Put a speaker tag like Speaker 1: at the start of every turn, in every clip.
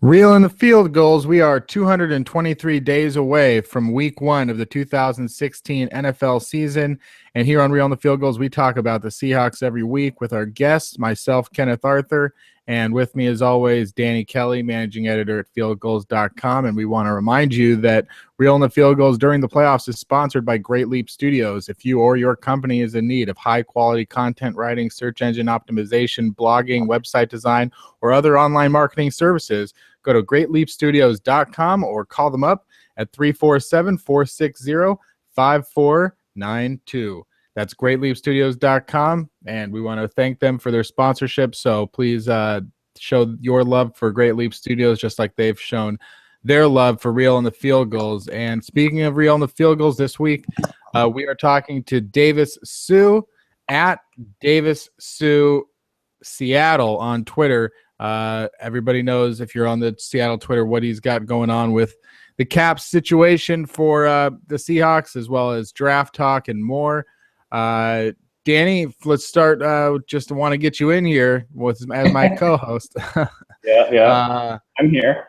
Speaker 1: Reel in the field goals. We are 223 days away from week one of the 2016 NFL season. And here on Reel in the Field Goals, we talk about the Seahawks every week with our guests, myself, Kenneth Arthur, and with me, as always, Danny Kelly, managing editor at fieldgoals.com. And we want to remind you that Reel in the Field Goals during the playoffs is sponsored by Great Leap Studios. If you or your company is in need of high-quality content writing, search engine optimization, blogging, website design, or other online marketing services, go to greatleapstudios.com or call them up at 347-460-5492. That's greatleapstudios.com, and we want to thank them for their sponsorship. So please show your love for Great Leap Studios just like they've shown their love for Reel in the Field Goals. And speaking of Reel in the Field Goals, this week we are talking to Davis Sue at Davis Sue Seattle on Twitter. Everybody knows, if you're on the Seattle Twitter, what he's got going on with the cap situation for the Seahawks, as well as draft talk and more. Danny, let's start. Just want to get you in here as my co-host.
Speaker 2: Yeah. I'm here.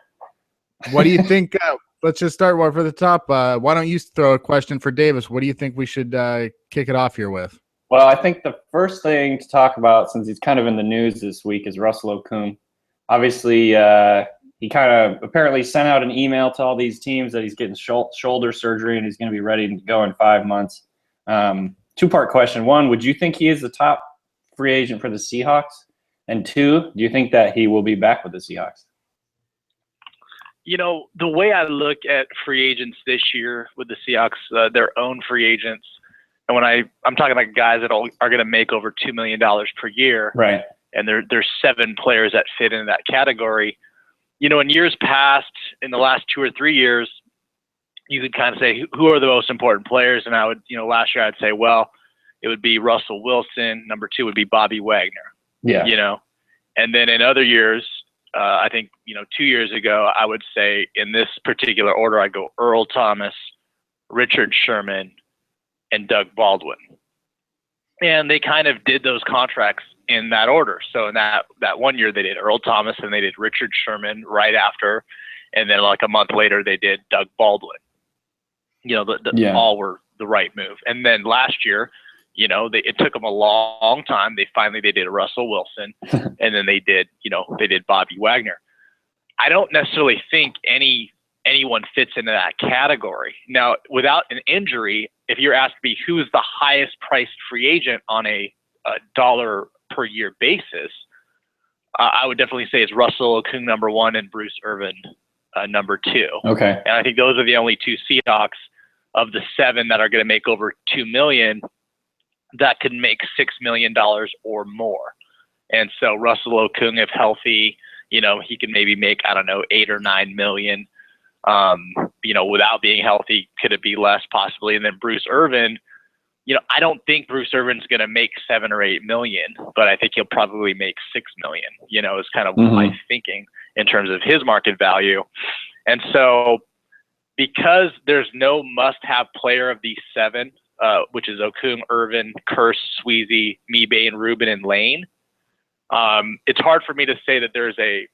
Speaker 1: What do you think? Let's just start for the top. Why don't you throw a question for Davis? What do you think we should kick it off here with?
Speaker 2: Well, I think the first thing to talk about, since he's kind of in the news this week, is Russell Okung. Obviously, he kind of apparently sent out an email to all these teams that he's getting shoulder surgery and he's going to be ready to go in 5 months. Two-part question. One, would you think he is the top free agent for the Seahawks? And two, do you think that he will be back with the Seahawks?
Speaker 3: You know, the way I look at free agents this year with the Seahawks, their own free agents, and when I'm talking about guys that are going to make over $2 million per year,
Speaker 2: right?
Speaker 3: And there's 7 players that fit into that category. You know, in years past, in the last 2 or 3 years, you could kind of say who are the most important players, and I would, last year I'd say, well, it would be Russell Wilson. Number 2 would be Bobby Wagner.
Speaker 2: Yeah.
Speaker 3: And then in other years, I think 2 years ago, I would say in this particular order, I go Earl Thomas, Richard Sherman, and Doug Baldwin. And they kind of did those contracts in that order. So in that 1 year, they did Earl Thomas and they did Richard Sherman right after. And then like a month later, they did Doug Baldwin. All were the right move. And then last year, it took them a long time. They did Russell Wilson and then they did Bobby Wagner. I don't necessarily think anyone fits into that category. Now, without an injury, if you're asked to be who's the highest priced free agent on a dollar per year basis, I would definitely say it's Russell Okung number 1 and Bruce Irvin number 2.
Speaker 2: Okay.
Speaker 3: And I think those are the only 2 Seahawks of the 7 that are going to make over $2 million that could make $6 million or more. And so Russell Okung, if healthy, he can maybe make, I don't know, $8 or $9 million. Without being healthy, could it be less possibly? And then Bruce Irvin, I don't think Bruce Irvin's going to make $7 or $8 million, but I think he'll probably make $6 million, is kind of my thinking in terms of his market value. And so because there's no must-have player of these 7, which is Okung, Irvin, Kearse, Sweezy, Mebane, Rubin, and Lane, it's hard for me to say that there's a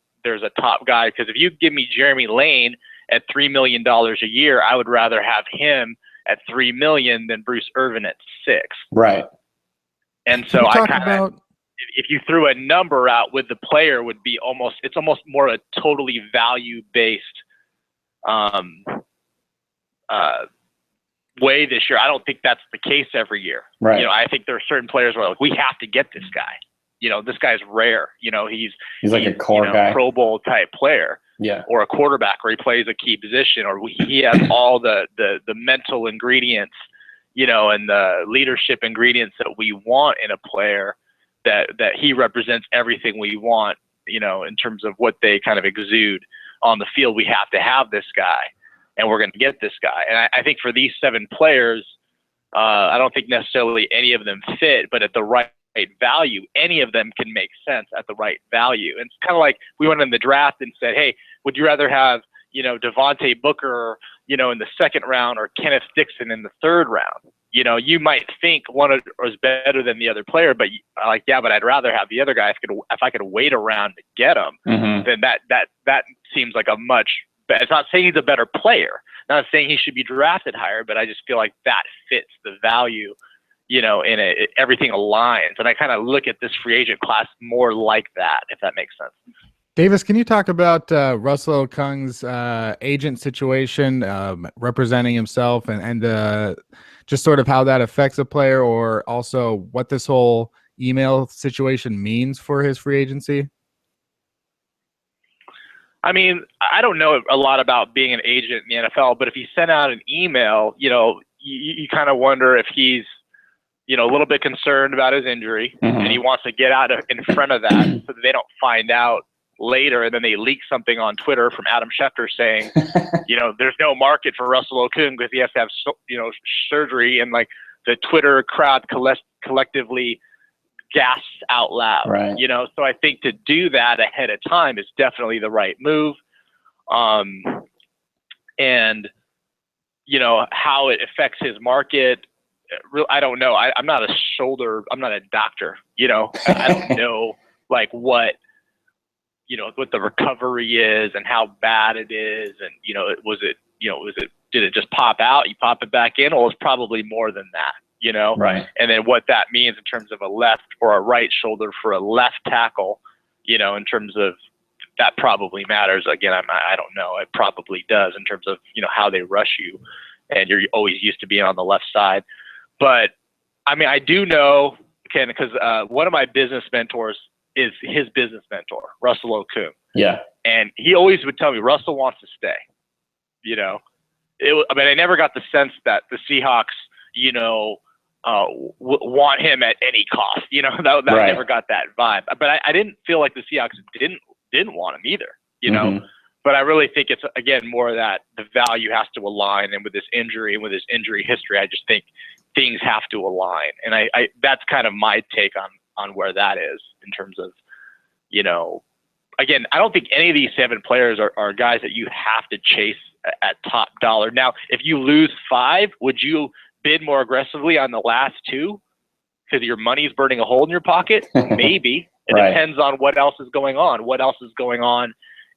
Speaker 3: top guy, because if you give me Jeremy Lane at $3 million a year, I would rather have him at $3 million than Bruce Irvin at $6.
Speaker 2: Right.
Speaker 3: And so if you threw a number out with the player, it's almost more a totally value-based way this year. I don't think that's the case every year.
Speaker 2: Right.
Speaker 3: I think there are certain players where we have to get this guy. This guy's rare. He's
Speaker 2: like a core guy,
Speaker 3: Pro Bowl type player.
Speaker 2: Yeah.
Speaker 3: Or a quarterback where he plays a key position, or he has all the mental ingredients, and the leadership ingredients that we want in a player, that he represents everything we want, in terms of what they kind of exude on the field. We have to have this guy, and we're going to get this guy. And I think for these 7 players, I don't think necessarily any of them fit, but at the right value, any of them can make sense at the right value. And it's kind of like we went in the draft and said, hey, would you rather have, Devontae Booker, in the 2nd round, or Kenneth Dixon in the 3rd round? You know, you might think one is better than the other player, but but I'd rather have the other guy if I could wait around to get him. Then that seems like a much. It's not saying he's a better player. Not saying he should be drafted higher, but I just feel like that fits the value. You know, in it, everything aligns, and I kind of look at this free agent class more like that, if that makes sense.
Speaker 1: Davis, can you talk about Russell Okung's agent situation, representing himself, and just sort of how that affects a player, or also what this whole email situation means for his free agency?
Speaker 3: I mean, I don't know a lot about being an agent in the NFL, but if he sent out an email, you know, you kind of wonder if he's, you know, a little bit concerned about his injury, and he wants to get out in front of that so that they don't find out later, and then they leak something on Twitter from Adam Schefter saying, you know, there's no market for Russell Okung because he has to have, you know, surgery, and like the Twitter crowd collectively gasps out loud,
Speaker 2: right.
Speaker 3: You know, so I think to do that ahead of time is definitely the right move. And, you know, how it affects his market, I don't know. I'm not a doctor, you know. I don't know like what the recovery is and how bad it is, and did it just pop out, you pop it back in, or it's probably more than that, you know.
Speaker 2: Right.
Speaker 3: And then what that means in terms of a left or a right shoulder for a left tackle, you know, in terms of that probably matters. Again, I don't know. It probably does in terms of, you know, how they rush you, and you're always used to being on the left side. But I mean, I do know, Ken, because one of my business mentors is his business mentor, Russell Okung.
Speaker 2: Yeah.
Speaker 3: And he always would tell me, Russell wants to stay. You know, I never got the sense that the Seahawks, you know, want him at any cost. You know, that
Speaker 2: right.
Speaker 3: I never got that vibe. But I didn't feel like the Seahawks didn't want him either. You know. But I really think it's, again, more of that the value has to align. And with this injury and with his injury history, I just think things have to align. And I that's kind of my take on where that is in terms of, you know, again, I don't think any of these 7 players are guys that you have to chase at top dollar. Now, if you lose 5, would you bid more aggressively on the last 2 because your money's burning a hole in your pocket? Maybe. It
Speaker 2: right.
Speaker 3: depends on what else is going on. What else is going on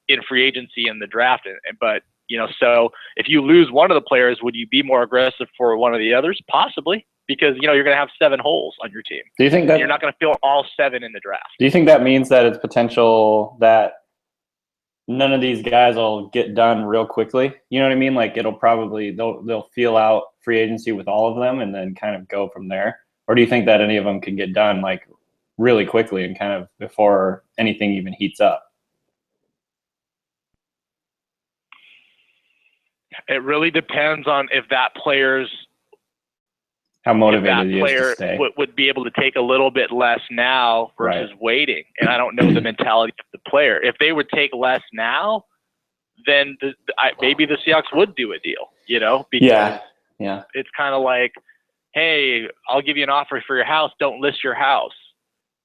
Speaker 3: in free agency and the draft. But, you know, so if you lose one of the players, would you be more aggressive for one of the others? Possibly, because, you know, you're going to have 7 holes on your team.
Speaker 2: Do you think that
Speaker 3: you're not going to fill all 7 in the draft?
Speaker 2: Do you think that means that it's potential that none of these guys will get done real quickly? You know what I mean? Like it'll probably, they'll feel out free agency with all of them and then kind of go from there. Or do you think that any of them can get done like really quickly and kind of before anything even heats up?
Speaker 3: It really depends on if that player's
Speaker 2: how motivated he is to stay.
Speaker 3: Would be able to take a little bit less now versus waiting. And I don't know the mentality of the player. If they would take less now, then maybe the Seahawks would do a deal, you know? Because it's kind of like, hey, I'll give you an offer for your house. Don't list your house.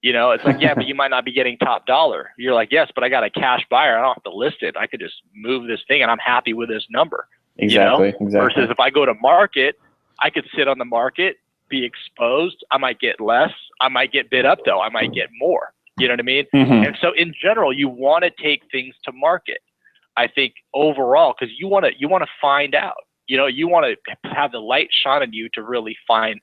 Speaker 3: You know, it's like, yeah, but you might not be getting top dollar. You're like, yes, but I got a cash buyer. I don't have to list it. I could just move this thing and I'm happy with this number.
Speaker 2: Exactly.
Speaker 3: You know? Versus if I go to market, I could sit on the market, be exposed. I might get less. I might get bid up though. I might get more. You know what I mean? And so in general, you want to take things to market. I think overall, because you want to find out. You know, you want to have the light shine on you to really find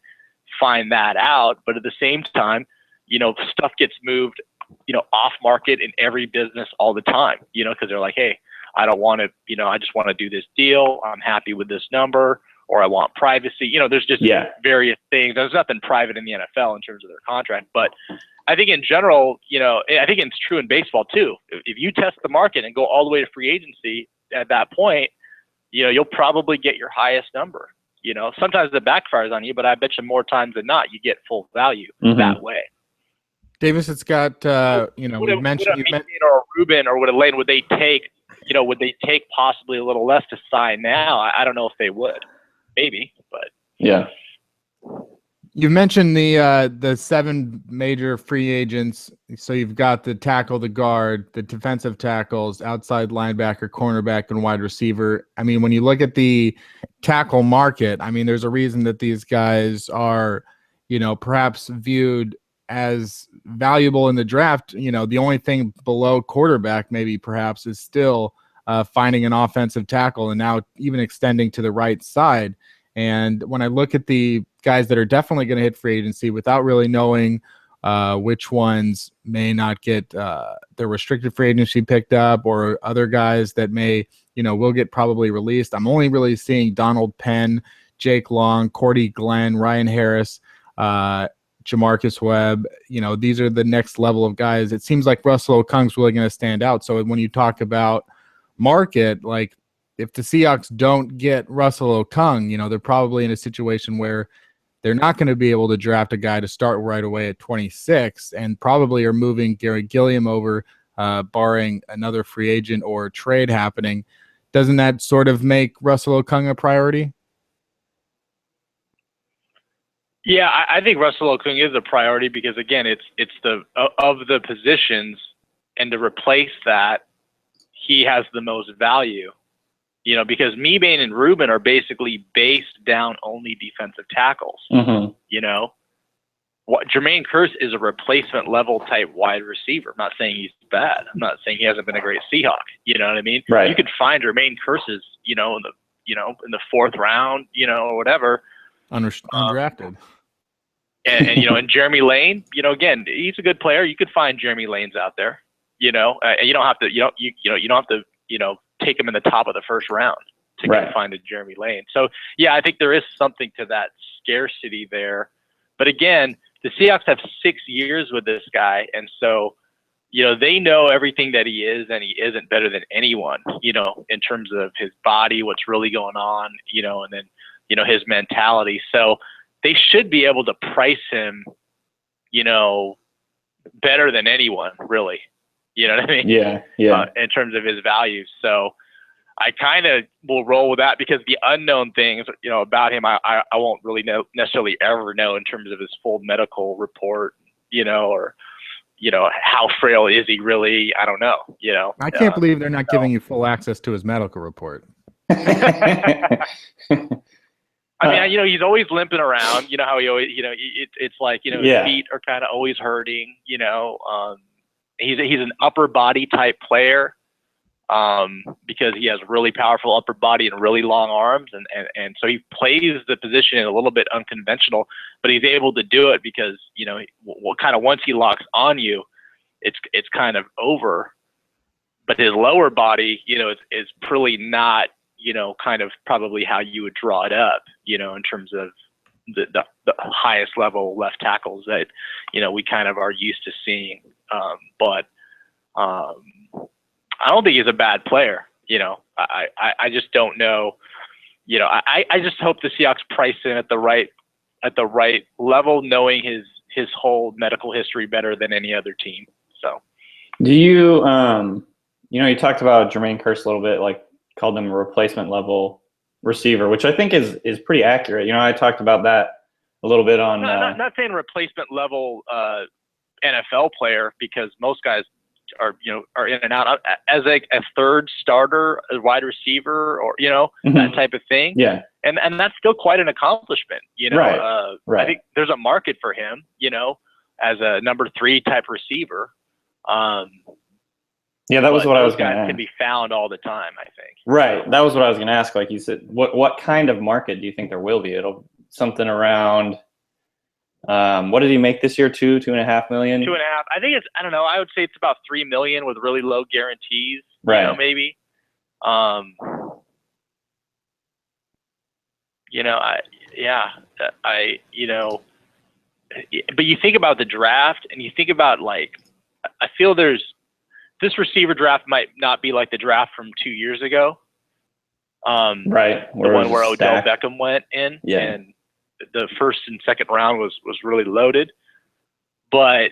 Speaker 3: that out. But at the same time, you know, stuff gets moved, you know, off market in every business all the time. You know, because they're like, hey, I don't want to, you know, I just want to do this deal. I'm happy with this number, or I want privacy. You know, there's just various things. There's nothing private in the NFL in terms of their contract. But I think in general, you know, I think it's true in baseball too. If you test the market and go all the way to free agency at that point, you know, you'll probably get your highest number. You know, sometimes it backfires on you, but I bet you more times than not, you get full value that way.
Speaker 1: Davis, it's got, you know, we mentioned
Speaker 3: or a Ruben or would a Lane, would they take possibly a little less to sign now? I don't know if they would. Maybe, but
Speaker 2: yeah.
Speaker 1: You've mentioned the 7 major free agents. So you've got the tackle, the guard, the defensive tackles, outside linebacker, cornerback, and wide receiver. I mean, when you look at the tackle market, I mean, there's a reason that these guys are, perhaps viewed as valuable in the draft. The only thing below quarterback, maybe perhaps, is still finding an offensive tackle, and now even extending to the right side. And when I look at the guys that are definitely going to hit free agency without really knowing which ones may not get their restricted free agency picked up, or other guys that may, will get probably released, I'm only really seeing Donald Penn, Jake Long, Cordy Glenn, Ryan Harris, Jamarcus Webb. These are the next level of guys. It seems like Russell Okung's really going to stand out. So when you talk about market, like, if the Seahawks don't get Russell Okung, they're probably in a situation where they're not going to be able to draft a guy to start right away at 26, and probably are moving Gary Gilliam over, barring another free agent or trade happening. Doesn't that sort of make Russell Okung a priority?
Speaker 3: Yeah, I think Russell Okung is a priority because, again, it's of the positions, and to replace that, he has the most value. Because Mebane and Rubin are basically based down only defensive tackles.
Speaker 2: Mm-hmm.
Speaker 3: Jermaine Kearse is a replacement level type wide receiver. I'm not saying he's bad. I'm not saying he hasn't been a great Seahawk. You know what I mean?
Speaker 2: Right.
Speaker 3: You could find Jermaine Kearse's, in the 4th round, or whatever.
Speaker 1: Undrafted.
Speaker 3: And Jeremy Lane, again, he's a good player. You could find Jeremy Lanes out there. And you don't have to. You don't have to. Take him in the top of the 1st round to go find a Jeremy Lane. So, yeah, I think there is something to that scarcity there. But again, the Seahawks have 6 years with this guy. And so, they know everything that he is and he isn't better than anyone, in terms of his body, what's really going on, and then, his mentality. So they should be able to price him, better than anyone, really. You know what I mean?
Speaker 2: Yeah.
Speaker 3: In terms of his value. So I kind of will roll with that, because the unknown things, about him, I won't really necessarily ever know in terms of his full medical report, or, how frail is he really? I don't know,
Speaker 1: I can't believe they're not giving you full access to his medical report.
Speaker 3: I mean, he's always limping around, how he always, it's like, his feet are kind of always hurting, He's an upper body type player, because he has really powerful upper body and really long arms, and so he plays the position a little bit unconventional, but he's able to do it because kind of once he locks on you, it's kind of over. But his lower body, is really not kind of probably how you would draw it up, in terms of the highest level left tackles that we kind of are used to seeing. But I don't think he's a bad player. I just don't know. I just hope the Seahawks price him at the right level, knowing his whole medical history better than any other team. So,
Speaker 2: do you you talked about Jermaine Kearse a little bit, like called him a replacement level receiver, which I think is pretty accurate. I talked about that a little bit on.
Speaker 3: Not saying replacement level NFL player, because most guys are in and out as a 3rd starter, a wide receiver, or that type of thing.
Speaker 2: Yeah,
Speaker 3: and that's still quite an accomplishment.
Speaker 2: Right.
Speaker 3: I think there's a market for him. As a number 3 type receiver.
Speaker 2: Yeah, that was what I was going to ask.
Speaker 3: Can be found all the time, I think.
Speaker 2: Right. That was what I was going to ask. Like you said, what kind of market do you think there will be? It'll something around. What did he make this year? 2.5 million?
Speaker 3: 2.5. I think I don't know. I would say it's about 3 million with really low guarantees.
Speaker 2: Right.
Speaker 3: Maybe. But you think about the draft, and you think about, like, I feel this receiver draft might not be like the draft from 2 years ago.
Speaker 2: Right.
Speaker 3: The one where Odell Beckham went in.
Speaker 2: Yeah.
Speaker 3: And the 1st and 2nd round was really loaded. But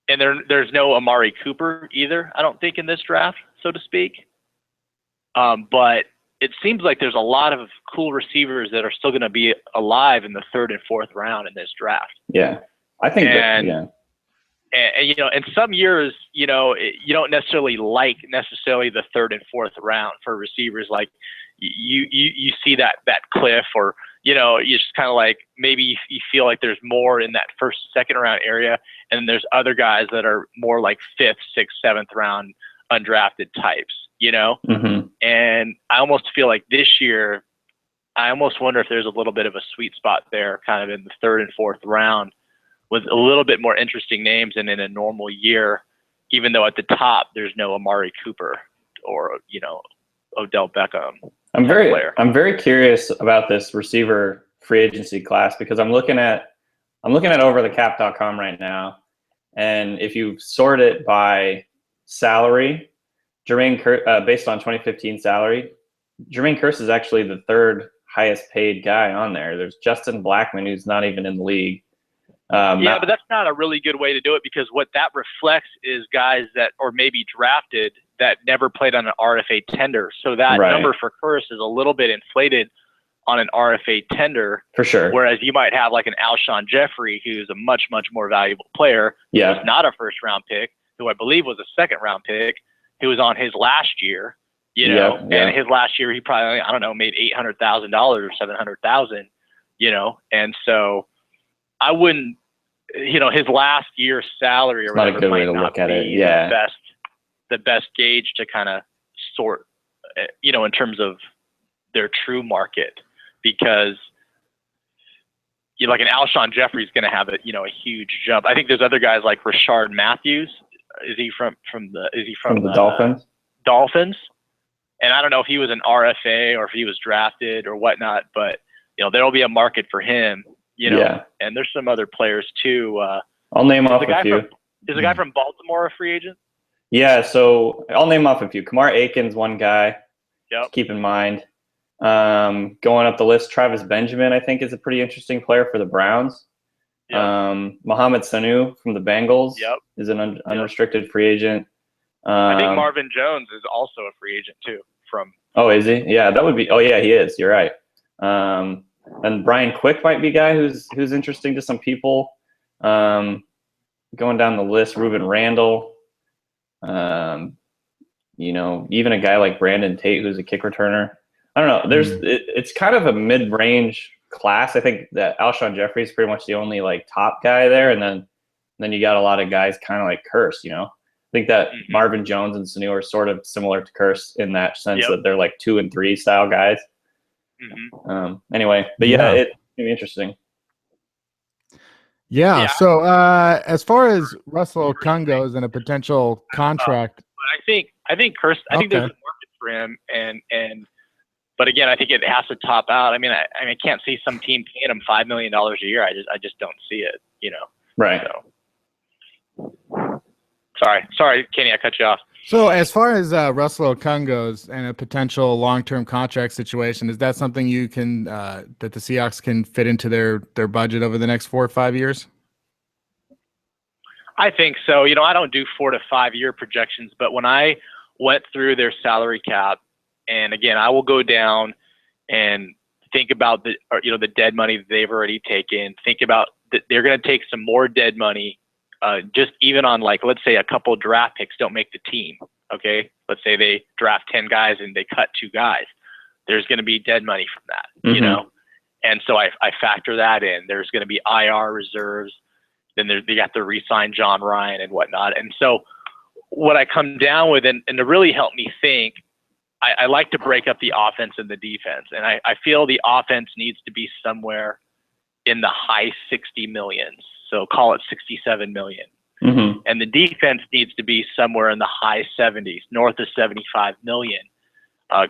Speaker 3: there's no Amari Cooper either, I don't think, in this draft, so to speak. But it seems like there's a lot of cool receivers that are still going to be alive in the 3rd and 4th round in this draft.
Speaker 2: Yeah, I think
Speaker 3: And,
Speaker 2: yeah.
Speaker 3: And you know, in some years, you know, you don't necessarily like necessarily the 3rd and 4th round for receivers. Like you see that cliff, or you know, you just kind of like maybe you feel like there's more in that 1st, 2nd round area, and then there's other guys that are more like 5th, 6th, 7th round undrafted types. You know, and I almost feel like this year, I almost wonder if there's a little bit of a sweet spot there, kind of in the 3rd and 4th round, with a little bit more interesting names than in a normal year, even though at the top there's no Amari Cooper or, you know, Odell Beckham.
Speaker 2: I'm very curious about this receiver free agency class, because I'm looking at overthecap.com right now, and if you sort it by salary, based on 2015 salary, Jermaine Kearse is actually the 3rd highest paid guy on there. There's Justin Blackmon, who's not even in the league.
Speaker 3: But that's not a really good way to do it, because what that reflects is guys that or maybe drafted that never played on an RFA tender. So that number for Kearse is a little bit inflated on an RFA tender.
Speaker 2: For sure.
Speaker 3: Whereas you might have like an Alshon Jeffrey, who's a much, much more valuable player.
Speaker 2: Yeah.
Speaker 3: Who's not a 1st round pick, who I believe was a 2nd round pick, who was on his last year, you know, and his last year he probably, I don't know, made $800,000 or $700,000, you know, and so I wouldn't, you know, his last year's salary or whatever
Speaker 2: not a good way to look at it. Yeah,
Speaker 3: the best gauge to kind of sort, you know, in terms of their true market, because you know, like an Alshon Jeffrey is going to have a, you know, a huge jump. I think there's other guys like Rashard Matthews. Is he from the
Speaker 2: Dolphins?
Speaker 3: Dolphins, and I don't know if he was an RFA or if he was drafted or whatnot, but you know, there'll be a market for him. You know, and there's some other players too.
Speaker 2: I'll name off a few.
Speaker 3: Is the guy from Baltimore a free agent?
Speaker 2: Yeah, so I'll name off a few. Kamar Aiken's one guy.
Speaker 3: Yep.
Speaker 2: Keep in mind. Going up the list, Travis Benjamin, I think, is a pretty interesting player for the Browns. Yep. Mohamed Sanu from the Bengals is an unrestricted free agent.
Speaker 3: I think Marvin Jones is also a free agent too.
Speaker 2: Oh, is he? Yeah, that would be. Oh, yeah, he is. You're right. And Brian Quick might be a guy who's interesting to some people. Going down the list, Reuben Randall. You know, even a guy like Brandon Tate, who's a kick returner. I don't know. It's kind of a mid-range class. I think that Alshon Jeffrey is pretty much the only like top guy there, and then you got a lot of guys kind of like Kearse. You know, I think that Marvin Jones and Sanu are sort of similar to Kearse in that sense that they're like 2 and 3 style guys. Anyway, but it's gonna be interesting.
Speaker 1: Yeah. So as far as Russell Okung goes and a potential contract,
Speaker 3: I think Kearse. I think there's a market for him, and but again, I think it has to top out. I mean, I can't see some team paying him $5 million a year. I just don't see it. You know.
Speaker 2: Right.
Speaker 3: So. Sorry, Kenny, I cut you off.
Speaker 1: So as far as Russell Okung goes and a potential long-term contract situation, is that something you can that the Seahawks can fit into their budget over the next 4 or 5 years?
Speaker 3: I think so. You know, I don't do 4 to 5 year projections, but when I went through their salary cap, and again, I will go down and think about the dead money that they've already taken. Think about that they're going to take some more dead money. Just even on, like, let's say a couple draft picks don't make the team. Okay. Let's say they draft 10 guys and they cut 2 guys. There's going to be dead money from that, you know? And so I factor that in. There's going to be IR reserves. Then they got to re-sign John Ryan and whatnot. And so what I come down with, and to really help me think, I like to break up the offense and the defense. And I feel the offense needs to be somewhere in the high 60 millions. So call it 67 million. And the defense needs to be somewhere in the high 70s, north of 75 million.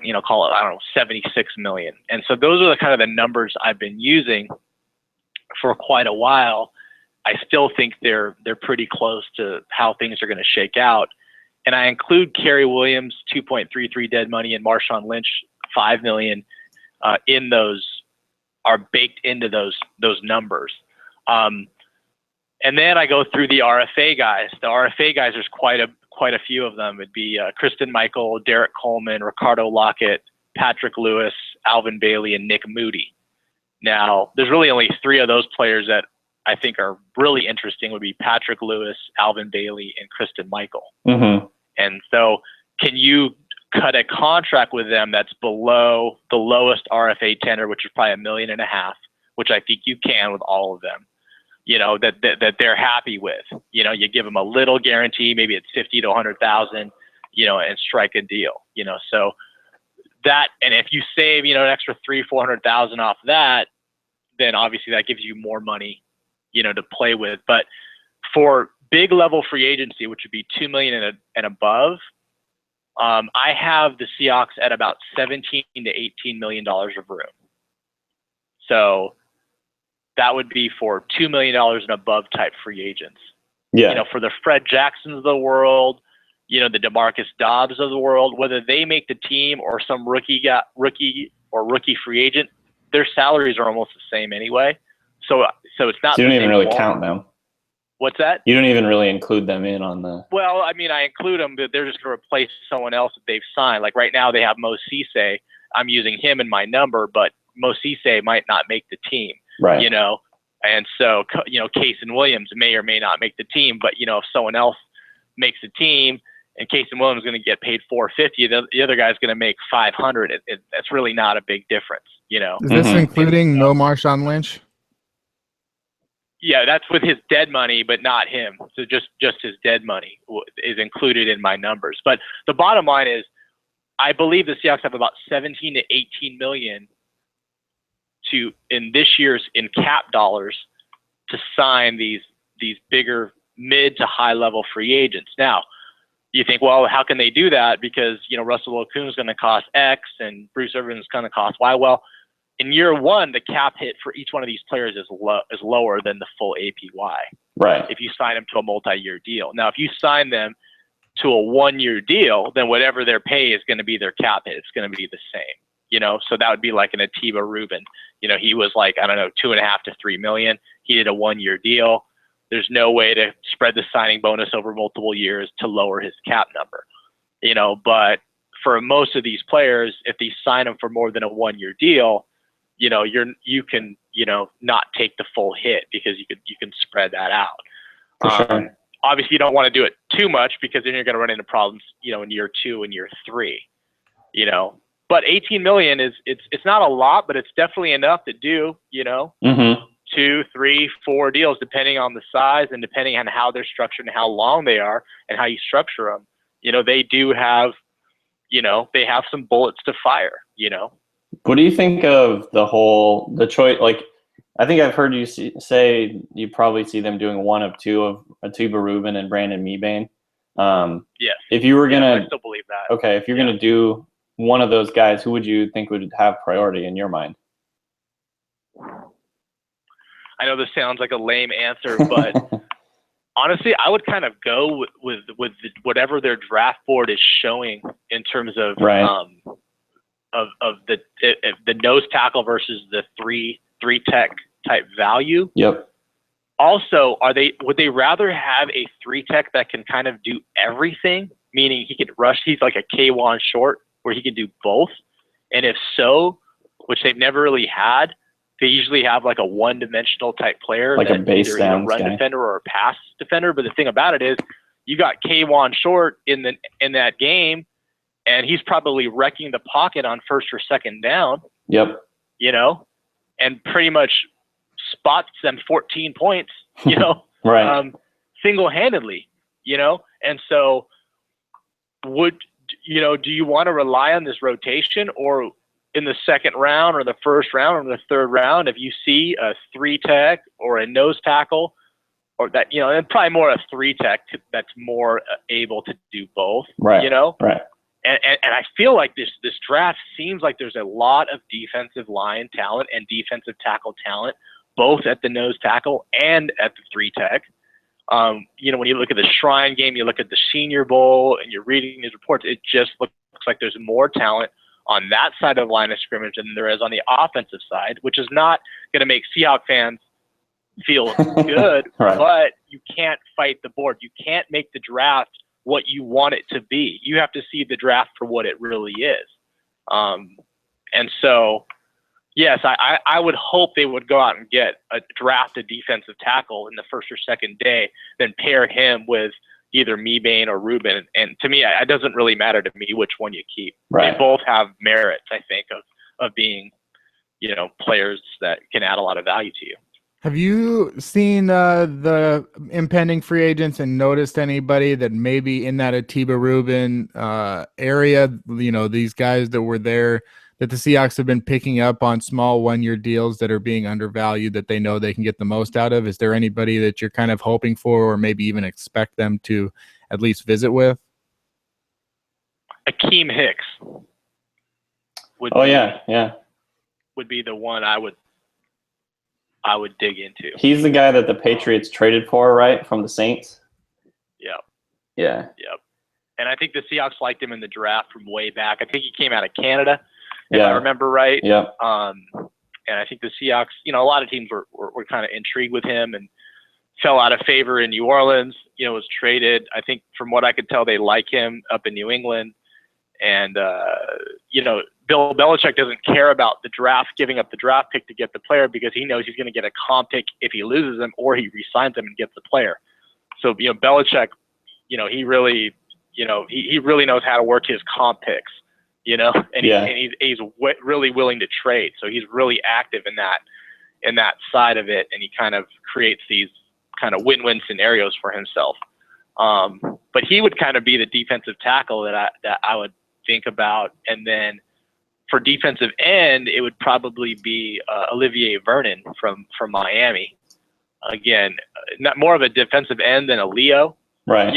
Speaker 3: You know, call it, I don't know, 76 million. And so those are the kind of the numbers I've been using for quite a while. I still think they're pretty close to how things are going to shake out. And I include Kerry Williams 2.33 dead money and Marshawn Lynch 5 million in those, are baked into those numbers. And then I go through the RFA guys. The RFA guys, there's quite a few of them. It'd be Kristen Michael, Derek Coleman, Ricardo Lockett, Patrick Lewis, Alvin Bailey, and Nick Moody. Now, there's really only 3 of those players that I think are really interesting would be Patrick Lewis, Alvin Bailey, and Kristen Michael.
Speaker 2: Mm-hmm.
Speaker 3: And so can you cut a contract with them that's below the lowest RFA tender, which is probably $1.5 million, which I think you can with all of them, that they're happy with. You give them a little guarantee, maybe it's 50 to 100,000, and strike a deal, so that, and if you save, an extra 300,000-400,000 off that, then obviously that gives you more money, to play with. But for big level free agency, which would be $2 million and above, I have the Seahawks at about $17 to $18 million of room. So that would be for $2 million and above type free agents.
Speaker 2: Yeah.
Speaker 3: For the Fred Jacksons of the world, the DeMarcus Dobbs of the world, whether they make the team or some rookie free agent, their salaries are almost the same anyway. So it's not.
Speaker 2: So you don't even really count them.
Speaker 3: What's that?
Speaker 2: You don't even really include them in on the.
Speaker 3: Well, I mean, I include them, but they're just going to replace someone else that they've signed. Like right now, they have Mo Cisse. I'm using him in my number, but Mo Cisse might not make the team.
Speaker 2: Right.
Speaker 3: And so Kason Williams may or may not make the team, but if someone else makes the team and Kason Williams is going to get paid $450, the other guy's going to make $500. That's really not a big difference.
Speaker 1: Is this including no Marshawn Lynch?
Speaker 3: Yeah, that's with his dead money, but not him. So just his dead money is included in my numbers. But the bottom line is, I believe the Seahawks have about 17 to 18 million in this year's in cap dollars to sign these bigger mid to high level free agents. Now, you think, well, how can they do that? Because Russell Okung is going to cost X and Bruce Irvin is going to cost Y. Well, in year one, the cap hit for each one of these players is lower than the full APY.
Speaker 2: Right.
Speaker 3: If you sign them to a multi-year deal. Now, if you sign them to a 1-year deal, then whatever their pay is going to be their cap hit. It's going to be the same. So that would be like an Atiba Rubin. He was like, I don't know, 2.5 to 3 million. He did a 1-year deal. There's no way to spread the signing bonus over multiple years to lower his cap number. But for most of these players, if they sign them for more than a 1-year deal, you can not take the full hit because you can spread that out.
Speaker 2: For sure.
Speaker 3: Obviously, you don't want to do it too much because then you're going to run into problems, in year 2 and year 3. But 18 million it's not a lot, but it's definitely enough to do. 2, 3, 4 deals depending on the size and depending on how they're structured and how long they are and how you structure them. They do have, they have some bullets to fire.
Speaker 2: What do you think of the choice? Like, I think I've heard you say you probably see them doing one of two of Atiba Rubin and Brandon Mebane.
Speaker 3: Yes.
Speaker 2: If you were gonna,
Speaker 3: I still believe that.
Speaker 2: Okay, if you're gonna do one of those guys, who would you think would have priority in your mind?
Speaker 3: I know this sounds like a lame answer, but honestly, I would kind of go with whatever their draft board is showing in terms of
Speaker 2: right.
Speaker 3: Of the nose tackle versus the three tech type value.
Speaker 2: Yep.
Speaker 3: Also, would they rather have a 3 tech that can kind of do everything, meaning he could rush? He's like a K1 short where he can do both. And if so, which they've never really had, they usually have like a one-dimensional type player,
Speaker 2: like a base down
Speaker 3: run
Speaker 2: guy.
Speaker 3: Defender or a pass defender. But the thing about it is, you got K1 short in that game, and he's probably wrecking the pocket on first or second down.
Speaker 2: Yep.
Speaker 3: And pretty much spots them 14 points.
Speaker 2: Right.
Speaker 3: Single-handedly. And so, do you want to rely on this rotation, or in the second round or the first round or the third round, if you see a 3 tech or a nose tackle, or that, and probably more a 3 tech that's more able to do both,
Speaker 2: right. Right.
Speaker 3: And I feel like this draft seems like there's a lot of defensive line talent and defensive tackle talent, both at the nose tackle and at the 3 tech. When you look at the Shrine game, you look at the Senior Bowl, and you're reading these reports, it just looks like there's more talent on that side of the line of scrimmage than there is on the offensive side, which is not going to make Seahawk fans feel good,
Speaker 2: right.
Speaker 3: But you can't fight the board. You can't make the draft what you want it to be. You have to see the draft for what it really is. And so, yes, I would hope they would go out and draft a defensive tackle in the first or second day, then pair him with either Mebane or Rubin. And to me, it doesn't really matter to me which one you keep.
Speaker 2: Right.
Speaker 3: They both have merits, I think, of being, players that can add a lot of value to you.
Speaker 1: Have you seen the impending free agents and noticed anybody that maybe in that Atiba Rubin area, these guys that were there, that the Seahawks have been picking up on small one-year deals that are being undervalued, that they know they can get the most out of? Is there anybody that you're kind of hoping for or maybe even expect them to at least visit with?
Speaker 3: Akeem Hicks would be the one I would dig into.
Speaker 2: He's the guy that the Patriots traded for, right, from the Saints?
Speaker 3: Yep.
Speaker 2: Yeah.
Speaker 3: Yep. And I think the Seahawks liked him in the draft from way back. I think he came out of Canada, if I remember right.
Speaker 2: Yep.
Speaker 3: And I think the Seahawks, a lot of teams were kind of intrigued with him and fell out of favor in New Orleans, was traded. I think from what I could tell, they like him up in New England. And, Bill Belichick doesn't care about the draft, giving up the draft pick to get the player, because he knows he's going to get a comp pick if he loses him, or he re-signs him and gets the player. So, Belichick, he really, he really knows how to work his comp picks, and he's really willing to trade. So he's really active in that side of it. And he kind of creates these kind of win-win scenarios for himself. But he would kind of be the defensive tackle that I would think about. And then for defensive end, it would probably be Olivier Vernon from Miami. Again, not more of a defensive end than a Leo,
Speaker 2: right?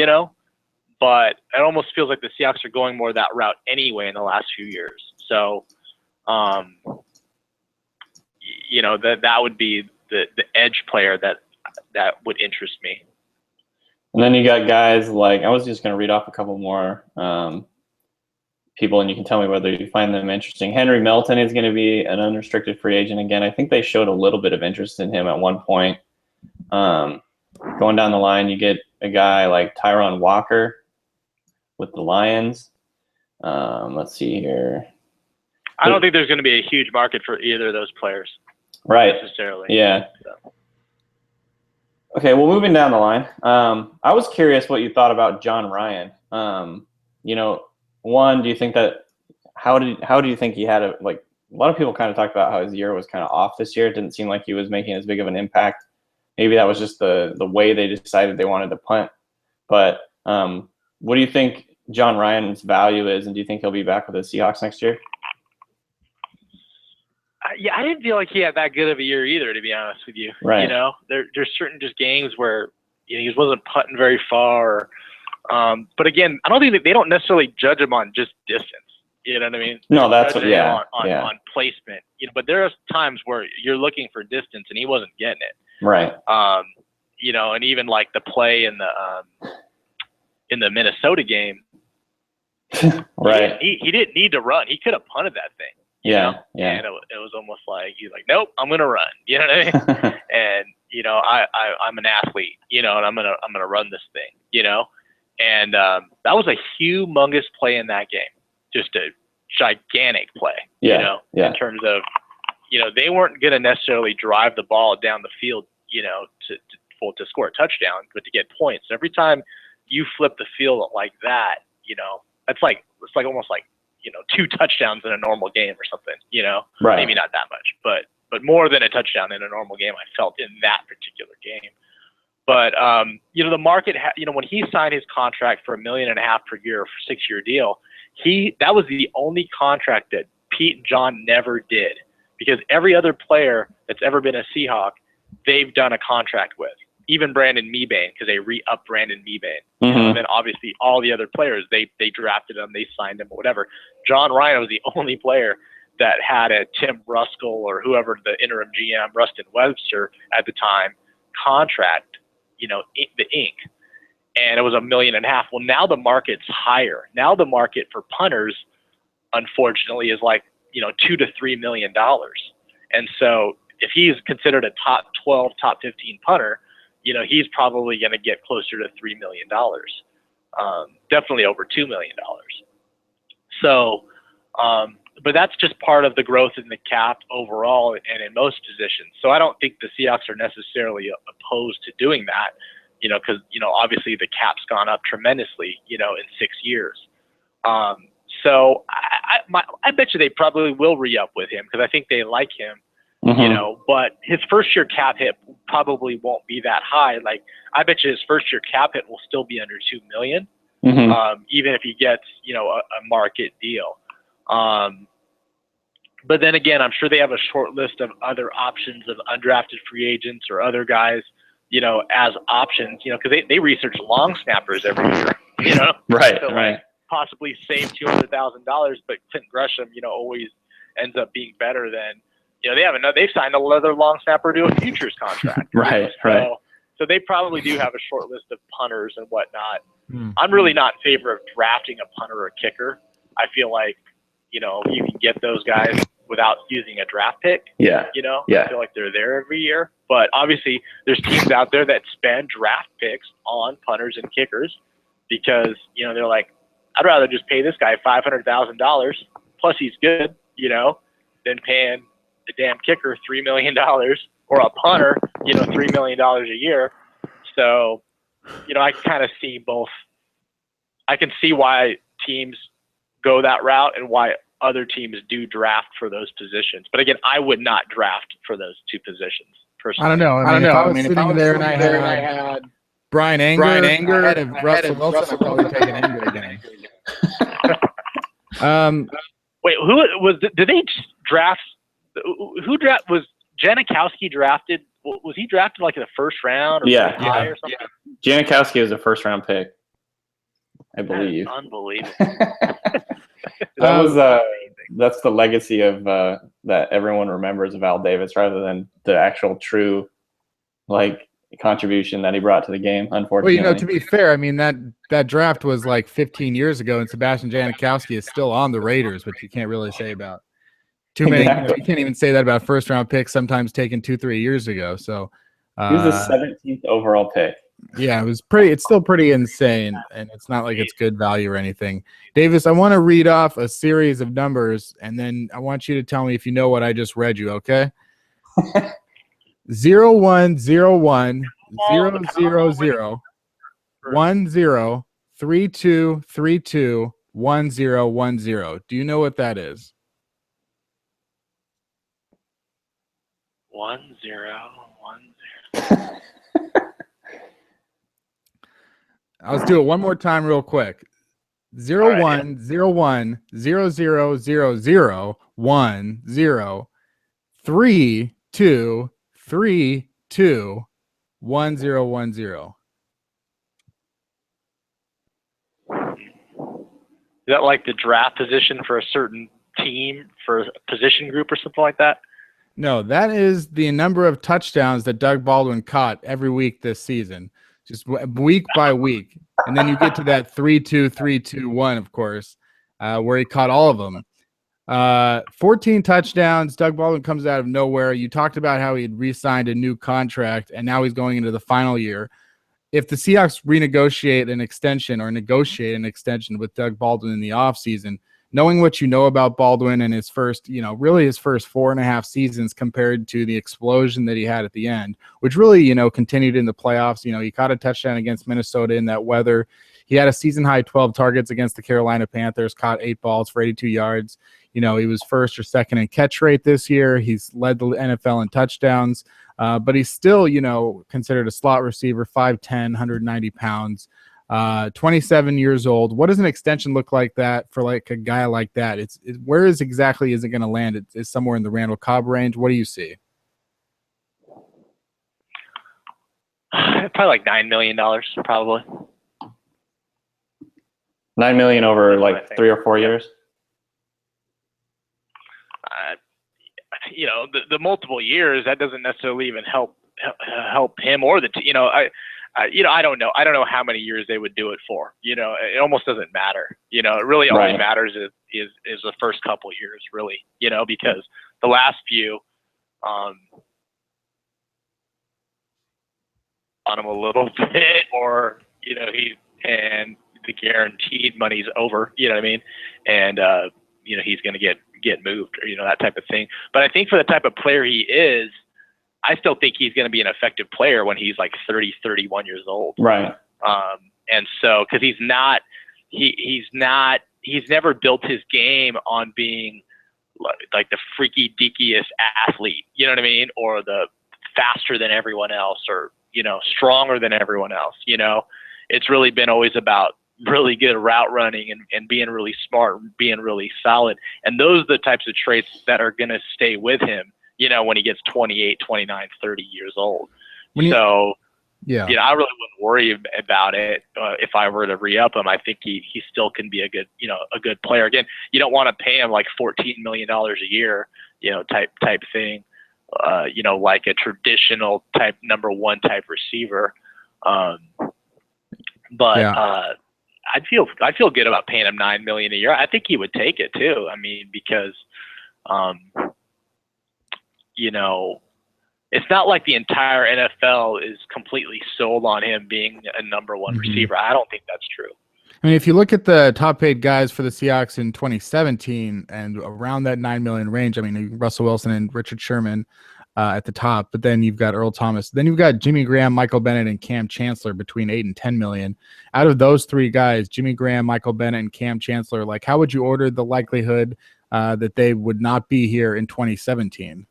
Speaker 3: But it almost feels like the Seahawks are going more that route anyway in the last few years. So, that would be the edge player that would interest me.
Speaker 2: And then you got guys like, I was just going to read off a couple more people, and you can tell me whether you find them interesting. Henry Melton is going to be an unrestricted free agent again. I think they showed a little bit of interest in him at one point. Going down the line, you get a guy like Tyron Walker with the Lions. Let's see here.
Speaker 3: I don't think there's going to be a huge market for either of those players.
Speaker 2: Right.
Speaker 3: Necessarily.
Speaker 2: Yeah.
Speaker 3: So.
Speaker 2: Okay, well, moving down the line, I was curious what you thought about John Ryan. One, do you think that how do you think he had a lot of people kind of talked about how his year was kind of off this year. It didn't seem like he was making as big of an impact. Maybe that was just the way they decided they wanted to punt. But what do you think John Ryan's value is, and do you think he'll be back with the Seahawks next year?
Speaker 3: I didn't feel like he had that good of a year either, to be honest with you.
Speaker 2: Right.
Speaker 3: There's certain just games where he wasn't putting very far. But again, I don't think that they don't necessarily judge him on just distance. You know what I mean?
Speaker 2: No, that's what.
Speaker 3: Yeah. On placement. But there are times where you're looking for distance and he wasn't getting it.
Speaker 2: Right.
Speaker 3: And even like the play in the Minnesota game.
Speaker 2: Right.
Speaker 3: He didn't need to run. He could have punted that thing.
Speaker 2: Yeah.
Speaker 3: And it was almost like he's like, nope, I'm gonna run. You know what I mean? And I'm an athlete. And I'm gonna run this thing. And that was a humongous play in that game. Just a gigantic play.
Speaker 2: Yeah.
Speaker 3: In terms of, they weren't gonna necessarily drive the ball down the field, to score a touchdown, but to get points. Every time you flip the field like that, it's like almost like 2 touchdowns in a normal game or something,
Speaker 2: Right.
Speaker 3: Maybe not that much, but more than a touchdown in a normal game, I felt in that particular game. But, the market, when he signed his contract for $1.5 million per year for a 6-year deal, that was the only contract that Pete and John never did, because every other player that's ever been a Seahawk, they've done a contract with. Even Brandon Mebane, because they re-upped Brandon Mebane.
Speaker 2: Mm-hmm.
Speaker 3: And then obviously all the other players, they drafted him, they signed him, or whatever. John Ryan was the only player that had a Tim Ruskell or whoever the interim GM, Rustin Webster at the time, contract, the ink. And it was $1.5 million. Well, now the market's higher. Now the market for punters, unfortunately, is like, $2 to $3 million. And so if he's considered a top 12, top 15 punter, he's probably going to get closer to $3 million, definitely over $2 million. So, but that's just part of the growth in the cap overall and in most positions. So I don't think the Seahawks are necessarily opposed to doing that, because, obviously the cap's gone up tremendously, in 6 years. So I bet you they probably will re-up with him because I think they like him, but his first year cap hit probably won't be that high. Like, I bet you his first year cap hit will still be under $2 million, even if he gets, a market deal. But then again, I'm sure they have a short list of other options of undrafted free agents or other guys, as options, because they research long snappers every year,
Speaker 2: Right,
Speaker 3: so,
Speaker 2: right.
Speaker 3: Possibly save $200,000, but Clinton Gresham, always ends up being better than, they've signed another long snapper to a futures contract.
Speaker 2: Right.
Speaker 3: So they probably do have a short list of punters and whatnot. I'm really not in favor of drafting a punter or a kicker. I feel like, you can get those guys without using a draft pick.
Speaker 2: Yeah.
Speaker 3: I feel like they're there every year. But obviously, there's teams out there that spend draft picks on punters and kickers because, they're like, I'd rather just pay this guy $500,000 plus he's good, than paying the damn kicker $3 million or a punter, $3 million a year. So, I kind of see both. I can see why teams go that route and why other teams do draft for those positions. But again, I would not draft for those two positions personally.
Speaker 1: I don't know. I mean, if I was sitting there and I had Brian Anger ahead of Russell Wilson, I'd probably take an Anger again.
Speaker 3: Wait, who was? Did they draft? Who was Janikowski drafted? Was he drafted like in the first round or high or something?
Speaker 2: Yeah. Janikowski was a first-round pick, I believe.
Speaker 3: That is unbelievable.
Speaker 2: That's the legacy of that everyone remembers of Al Davis, rather than the actual true contribution that he brought to the game. Unfortunately,
Speaker 1: well, to be fair, I mean that draft was like 15 years ago, and Sebastian Janikowski is still on the Raiders, which you can't really say about too many. You can't even say that about first-round picks, sometimes taken 2-3 years ago. So
Speaker 2: he was the 17th overall pick.
Speaker 1: Yeah, it's still pretty insane, and it's not like it's good value or anything. Davis, I want to read off a series of numbers, and then I want you to tell me if you know what I just read you, okay? 0101 000 10 3232 1010. Do you know what that is?
Speaker 3: 1010.
Speaker 1: Let's do it one more time real quick. 0101 0000 10 3232 1010.
Speaker 3: Is that like the draft position for a certain team, for a position group or something like that?
Speaker 1: No, that is the number of touchdowns that Doug Baldwin caught every week this season, just week by week. And then you get to that 3-2-3-2-1, of course, where he caught all of them. 14 touchdowns. Doug Baldwin comes out of nowhere. You talked about how he had re-signed a new contract, and now he's going into the final year. If the Seahawks renegotiate an extension or negotiate an extension with Doug Baldwin in the offseason, knowing what you know about Baldwin and his first, really his first 4.5 seasons compared to the explosion that he had at the end, which really, continued in the playoffs. He caught a touchdown against Minnesota in that weather. He had a season-high 12 targets against the Carolina Panthers, caught 8 balls for 82 yards. He was first or second in catch rate this year. He's led the NFL in touchdowns, but he's still, considered a slot receiver, 5'10", 190 pounds. 27 years old. What does an extension look like that for like a guy like that? Where exactly is it going to land? It's somewhere in the Randall Cobb range. What do you see?
Speaker 3: Probably like $9 million, probably.
Speaker 2: $9 million over like 3 or 4 years.
Speaker 3: The multiple years, that doesn't necessarily even help him or the team. I don't know. I don't know how many years they would do it for. It almost doesn't matter. It really only matters is the first couple years, really. Because the last few, on him a little bit, or and the guaranteed money's over. You know what I mean? And he's going to get get moved or, that type of thing. But I think for the type of player he is, I still think he's going to be an effective player when he's like 30, 31 years old.
Speaker 2: Right.
Speaker 3: And so, cause he's never built his game on being like the freaky deakiest athlete, you know what I mean? Or the faster than everyone else, or, stronger than everyone else, it's really been always about really good route running and being really smart, being really solid. And those are the types of traits that are going to stay with him, when he gets 28, 29, 30 years old. I really wouldn't worry about it. If I were to re-up him, I think he still can be a good player. Again, you don't want to pay him like $14 million a year, type thing, like a traditional type number one type receiver. I'd feel good about paying him $9 million a year. I think he would take it too. I mean, because, it's not like the entire NFL is completely sold on him being a number one receiver. I don't think that's true.
Speaker 1: I mean, if you look at the top paid guys for the Seahawks in 2017 and around that 9 million range, I mean, Russell Wilson and Richard Sherman at the top, but then you've got Earl Thomas. Then you've got Jimmy Graham, Michael Bennett, and Cam Chancellor between 8 and 10 million. Out of those three guys, Jimmy Graham, Michael Bennett, and Cam Chancellor, like, how would you order the likelihood that they would not be here in 2017?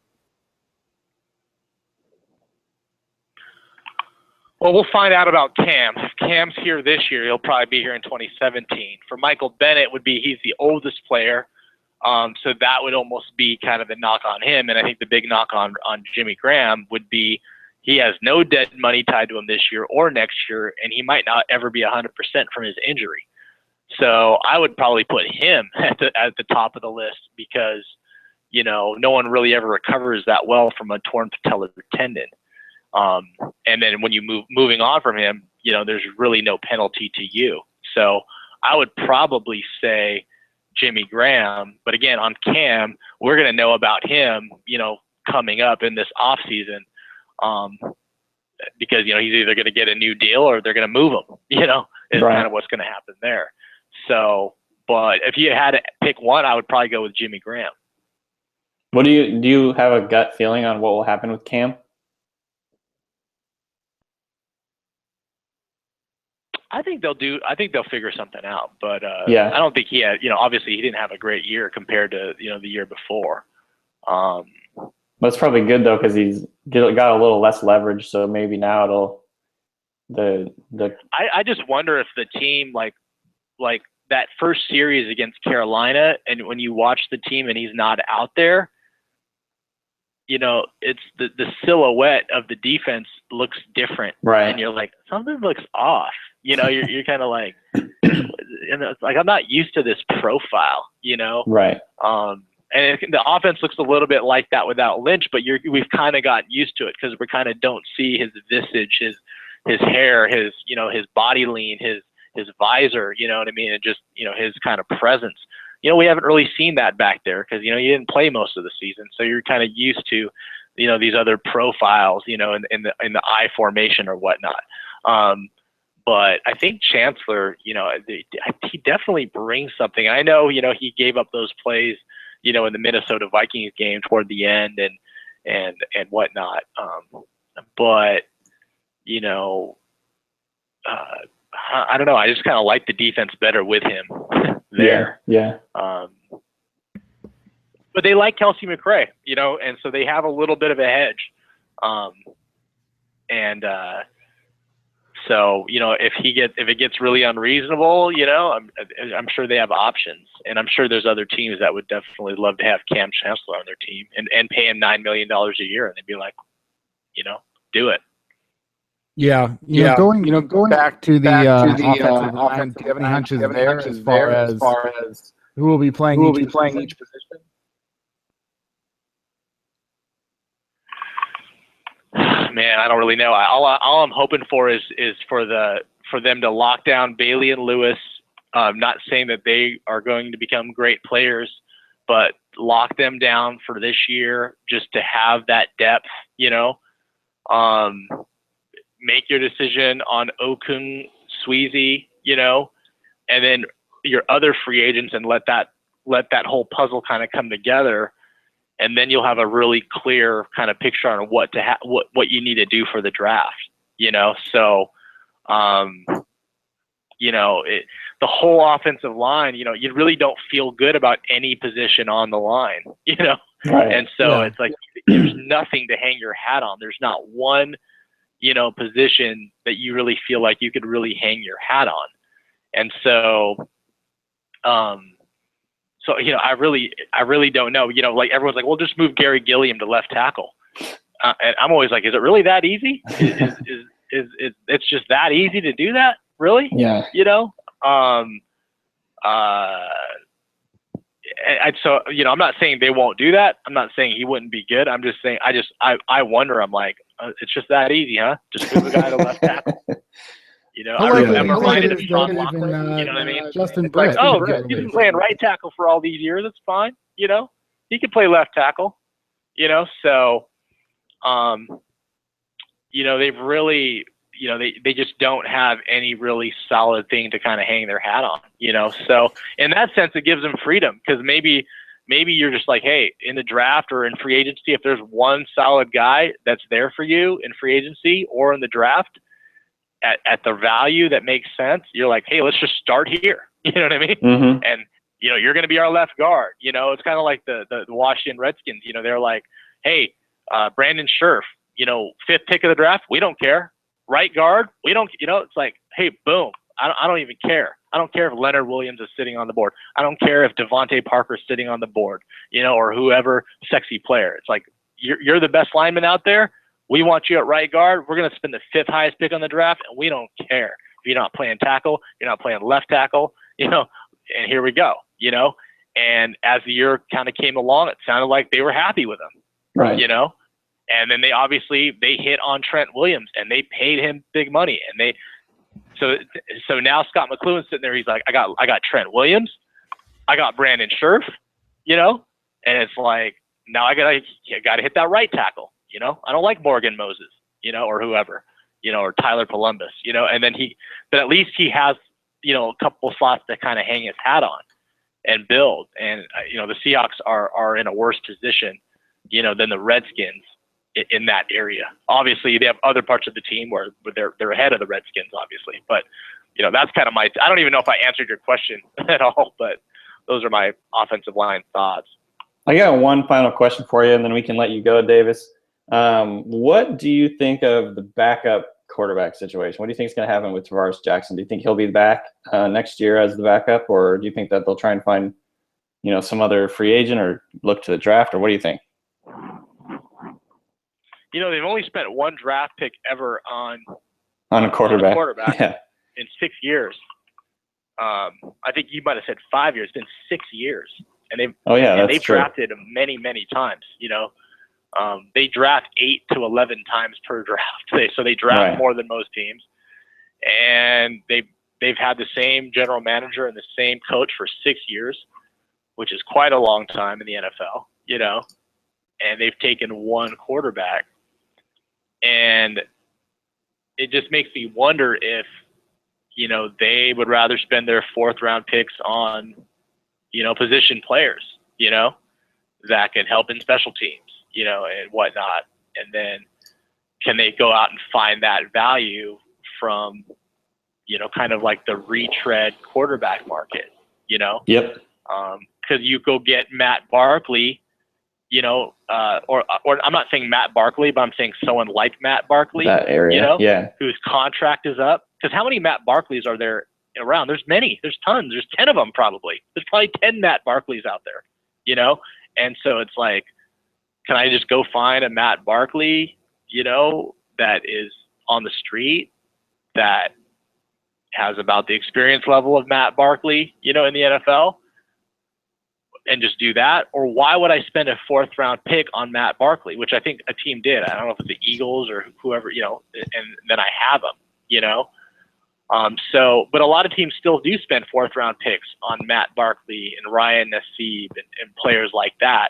Speaker 3: Well, we'll find out about Cam. If Cam's here this year, he'll probably be here in 2017. For Michael Bennett, he's the oldest player, so that would almost be kind of the knock on him. And I think the big knock on Jimmy Graham would be he has no dead money tied to him this year or next year, and he might not ever be 100% from his injury. So I would probably put him at the top of the list because, no one really ever recovers that well from a torn patellar tendon. And then when you moving on from him, there's really no penalty to you. So I would probably say Jimmy Graham, but again, on Cam, we're going to know about him, coming up in this off season, because, he's either going to get a new deal or they're going to move him, is kind of what's going to happen there. So, but if you had to pick one, I would probably go with Jimmy Graham.
Speaker 2: What do you have a gut feeling on what will happen with Cam?
Speaker 3: I think they'll figure something out, but I don't think he had, obviously he didn't have a great year compared to, the year before.
Speaker 2: But it's probably good though, because he's got a little less leverage. So maybe now
Speaker 3: I just wonder if the team, like that first series against Carolina, and when you watch the team and he's not out there, it's the silhouette of the defense looks different. Right. And you're like, something looks off. You're kind of like, and it's like, I'm not used to this profile, Right. And the offense looks a little bit like that without Lynch, but we've kind of gotten used to it because we kind of don't see his visage, his hair, his body lean, his visor, you know what I mean? And just, his kind of presence. We haven't really seen that back there because, you didn't play most of the season. So you're kind of used to, these other profiles, in the eye formation or whatnot. But I think Chancellor, he definitely brings something. I know, he gave up those plays, in the Minnesota Vikings game toward the end and whatnot. But, I don't know. I just kind of like the defense better with him there.
Speaker 2: Yeah.
Speaker 3: But they like Kelsey McRae, and so they have a little bit of a hedge. So, if it gets really unreasonable, I'm sure they have options, and I'm sure there's other teams that would definitely love to have Cam Chancellor on their team and pay him $9 million a year, and they'd be like, do it.
Speaker 1: Yeah. Going back to the offensive line, do you have any hunches there as far as who will be playing each position?
Speaker 3: Man, I don't really know. All I'm hoping for is for them to lock down Bailey and Lewis. Not saying that they are going to become great players, but lock them down for this year just to have that depth. Make your decision on Okung, Sweezy, and then your other free agents, and let that let that whole puzzle kind of come together, and then you'll have a really clear kind of picture on what you need to do for the draft. So the whole offensive line, you really don't feel good about any position on the line,
Speaker 2: Right.
Speaker 3: And so it's like there's nothing to hang your hat on. There's not one, position that you really feel like you could really hang your hat on. And so, I really don't know. Like everyone's like, well, just move Gary Gilliam to left tackle, and I'm always like, is it really that easy? Is it's just that easy to do that? Really?
Speaker 2: Yeah.
Speaker 3: So I'm not saying they won't do that. I'm not saying he wouldn't be good. I'm just saying I wonder. I'm like, it's just that easy, huh? Just move a guy to left tackle. I remember reminded of Sean Lockwood. You know what I mean?
Speaker 1: Justin
Speaker 3: Like,
Speaker 1: Britt.
Speaker 3: he's been playing right tackle for all these years. It's fine. He can play left tackle. So, they've really, they just don't have any really solid thing to kind of hang their hat on. So in that sense, it gives them freedom, because maybe you're just like, hey, in the draft or in free agency, if there's one solid guy that's there for you in free agency or in the draft at the value that makes sense, you're like, hey, let's just start here. You know what I mean?
Speaker 2: Mm-hmm.
Speaker 3: And, you're going to be our left guard. It's kind of like the Washington Redskins. They're like, hey, Brandon Scherf, 5th pick of the draft, we don't care. Right guard, we don't, it's like, hey, boom. I don't even care. I don't care if Leonard Williams is sitting on the board. I don't care if Devontae Parker's sitting on the board, or whoever sexy player. It's like, you're the best lineman out there. We want you at right guard. We're going to spend the 5th highest pick on the draft, and we don't care if you're not playing tackle, you're not playing left tackle, and here we go, And as the year kind of came along, it sounded like they were happy with him,
Speaker 2: Right.
Speaker 3: And then they hit on Trent Williams, and they paid him big money, and so now Scott McCloughan's sitting there. He's like, I got Trent Williams, I got Brandon Scherf, and it's like, now I gotta hit that right tackle. I don't like Morgan Moses, or whoever, or Tyler Columbus, and then but at least he has, a couple slots to kind of hang his hat on and build. And, the Seahawks are in a worse position, than the Redskins in that area. Obviously, they have other parts of the team where they're ahead of the Redskins, obviously. But, that's kind of I don't even know if I answered your question at all, but those are my offensive line thoughts.
Speaker 2: I got one final question for you, and then we can let you go, Davis. What do you think of the backup quarterback situation? What do you think is going to happen with Tavares Jackson? Do you think he'll be back next year as the backup, or do you think that they'll try and find, some other free agent or look to the draft, or what do you think?
Speaker 3: They've only spent one draft pick ever on
Speaker 2: a quarterback,
Speaker 3: yeah, in 6 years. I think you might have said 5 years. It's been 6 years, and they've drafted many, many times. They draft 8 to 11 times per draft. So they draft more than most teams, and they've had the same general manager and the same coach for 6 years, which is quite a long time in the NFL. And they've taken one quarterback. And it just makes me wonder if, they would rather spend their 4th round picks on, position players, that can help in special teams, and whatnot. And then can they go out and find that value from, kind of like the retread quarterback market,
Speaker 2: Yep.
Speaker 3: Because you go get Matt Barkley, or I'm not saying Matt Barkley, but I'm saying someone like Matt Barkley,
Speaker 2: that area,
Speaker 3: whose contract is up. Because how many Matt Barkleys are there around? There's many. There's tons. There's 10 of them probably. There's probably 10 Matt Barkleys out there, And so it's like, can I just go find a Matt Barkley, that is on the street, that has about the experience level of Matt Barkley, in the NFL? And just do that? Or why would I spend a 4th round pick on Matt Barkley, which I think a team did? I don't know if it's the Eagles or whoever, and then I have him, but a lot of teams still do spend 4th round picks on Matt Barkley and Ryan Nassib and players like that,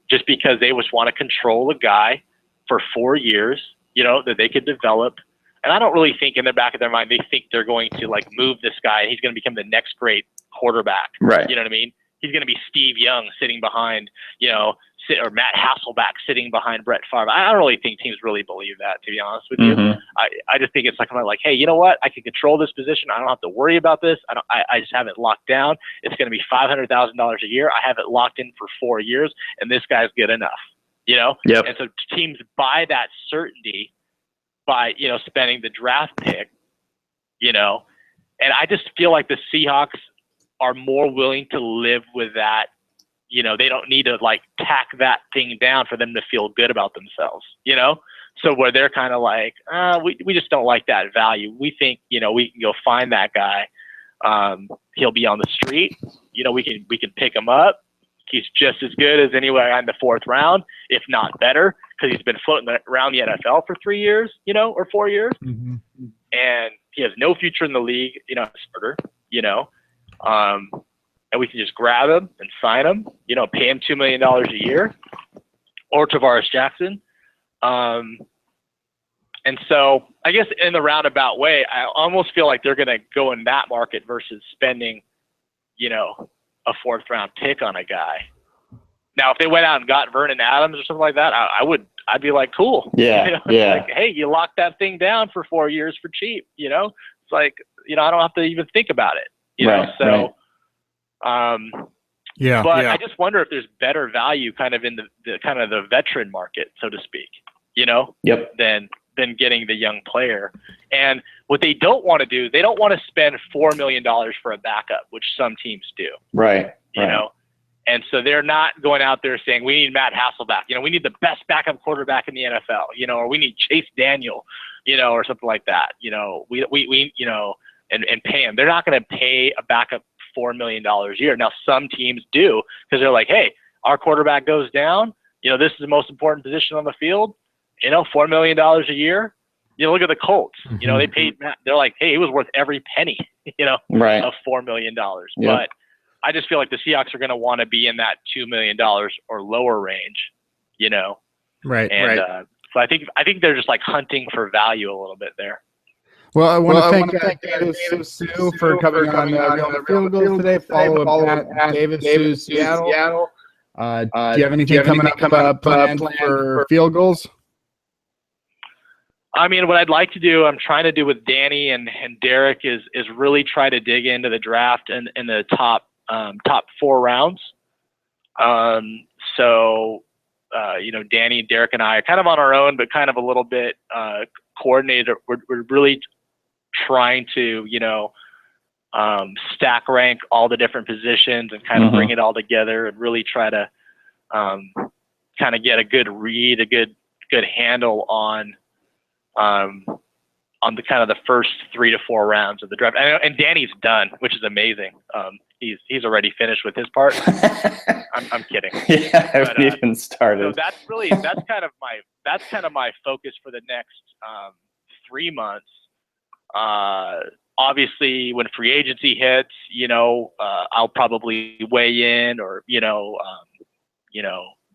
Speaker 3: just because they just want to control a guy for 4 years, that they could develop. And I don't really think in the back of their mind, they think they're going to like move this guy and he's going to become the next great quarterback.
Speaker 2: Right.
Speaker 3: You know what I mean? he's going to be Steve Young sitting behind, or Matt Hasselbeck sitting behind Brett Favre. I don't really think teams really believe that, to be honest with you. I just think it's like, hey, you know what? I can control this position. I don't have to worry about this. I just have it locked down. It's going to be $500,000 a year. I have it locked in for 4 years, and this guy's good enough.
Speaker 2: Yep.
Speaker 3: And so teams buy that certainty by spending the draft pick. And I just feel like the Seahawks are more willing to live with that. They don't need to tack that thing down for them to feel good about themselves, So where they're kind of like, we just don't like that value. We think, we can go find that guy. He'll be on the street. We can pick him up. He's just as good as anywhere in the 4th round, if not better, because he's been floating around the NFL for 3 years, or 4 years.
Speaker 1: Mm-hmm.
Speaker 3: And he has no future in the league, starter, and we can just grab him and sign him, pay him $2 million a year, or Tavares Jackson. And so I guess in the roundabout way, I almost feel like they're going to go in that market versus spending, a 4th round pick on a guy. Now, if they went out and got Vernon Adams or something like that, I'd be like, cool.
Speaker 2: Yeah.
Speaker 3: Like, hey, you locked that thing down for 4 years for cheap. It's like, I don't have to even think about it. So. I just wonder if there's better value kind of in the veteran market, so to speak,
Speaker 2: Yep.
Speaker 3: than getting the young player. And what they don't want to do, they don't want to spend $4 million for a backup, which some teams do.
Speaker 2: Right.
Speaker 3: You know? And so they're not going out there saying, we need Matt Hasselbeck, we need the best backup quarterback in the NFL, or we need Chase Daniel, or something like that. We and pay him. They're not going to pay a backup $4 million a year. Now, some teams do, because they're like, hey, our quarterback goes down. This is the most important position on the field. $4 million a year. Look at the Colts. They paid Matt. They're like, hey, he was worth every penny, of $4 million.
Speaker 2: Yeah.
Speaker 3: But I just feel like the Seahawks are going to want to be in that $2 million or lower range,
Speaker 1: Right.
Speaker 3: And so I think they're just like hunting for value a little bit there.
Speaker 1: Well, I want to thank Davis Sue for coming on the Field Goals today. Follow at Davis Sue Seattle. Do you have anything coming up planned for Field Goals?
Speaker 3: I mean, what I'd like to do, I'm trying to do with Danny and Derek is really try to dig into the draft and in the top 4 rounds. Danny, Derek, and I are kind of on our own, but kind of a little bit coordinated. We're really trying to, stack rank all the different positions and kind of bring it all together and really try to kind of get a good read, a good handle on the kind of the first 3 to 4 rounds of the draft. And Danny's done, which is amazing. He's already finished with his part. I'm kidding.
Speaker 2: Yeah, I haven't even started.
Speaker 3: So that's kind of my focus for the next 3 months. Obviously, when free agency hits, I'll probably weigh in or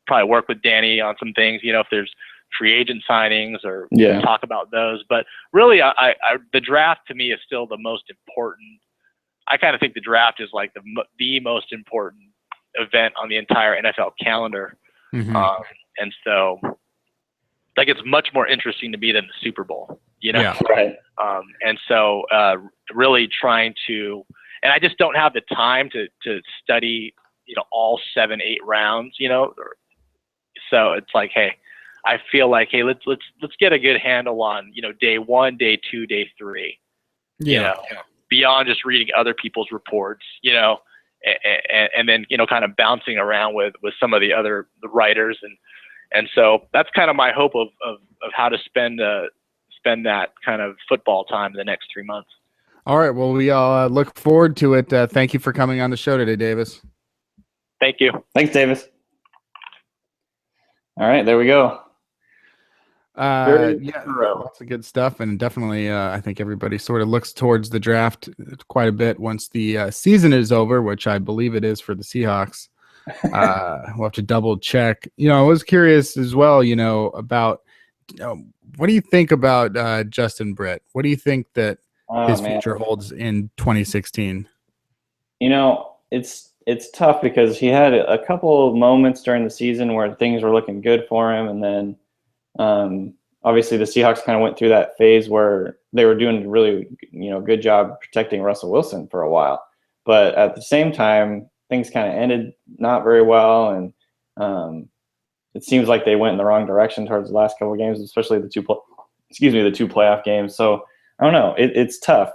Speaker 3: probably work with Danny on some things. If there's free agent signings or talk about those. But really, the draft to me is still the most important. I kind of think the draft is like the most important event on the entire NFL calendar. And so like it's much more interesting to me than the Super Bowl,
Speaker 1: Yeah.
Speaker 2: Right.
Speaker 3: And so really trying to, and I just don't have the time to study, all 7, 8 rounds, so it's like, hey, I feel like, hey, let's get a good handle on, day 1, day 2, day 3, beyond just reading other people's reports, and then, kind of bouncing around with some of the writers. And so that's kind of my hope of how to spend that kind of football time in the next 3 months.
Speaker 1: All right. Well, we all look forward to it. Thank you for coming on the show today, Davis.
Speaker 3: Thank you.
Speaker 2: Thanks, Davis. All right, there we go.
Speaker 1: Lots of good stuff, and definitely I think everybody sort of looks towards the draft quite a bit once the season is over, which I believe it is for the Seahawks. We'll have to double check. I was curious as well, about what do you think about Justin Britt? What do you think that his future holds in 2016?
Speaker 2: It's it's tough because he had a couple of moments during the season where things were looking good for him, and then obviously the Seahawks kind of went through that phase where they were doing a really good job protecting Russell Wilson for a while, but at the same time things kind of ended not very well, and it seems like they went in the wrong direction towards the last couple of games, especially the two playoff games. So I don't know, it's tough.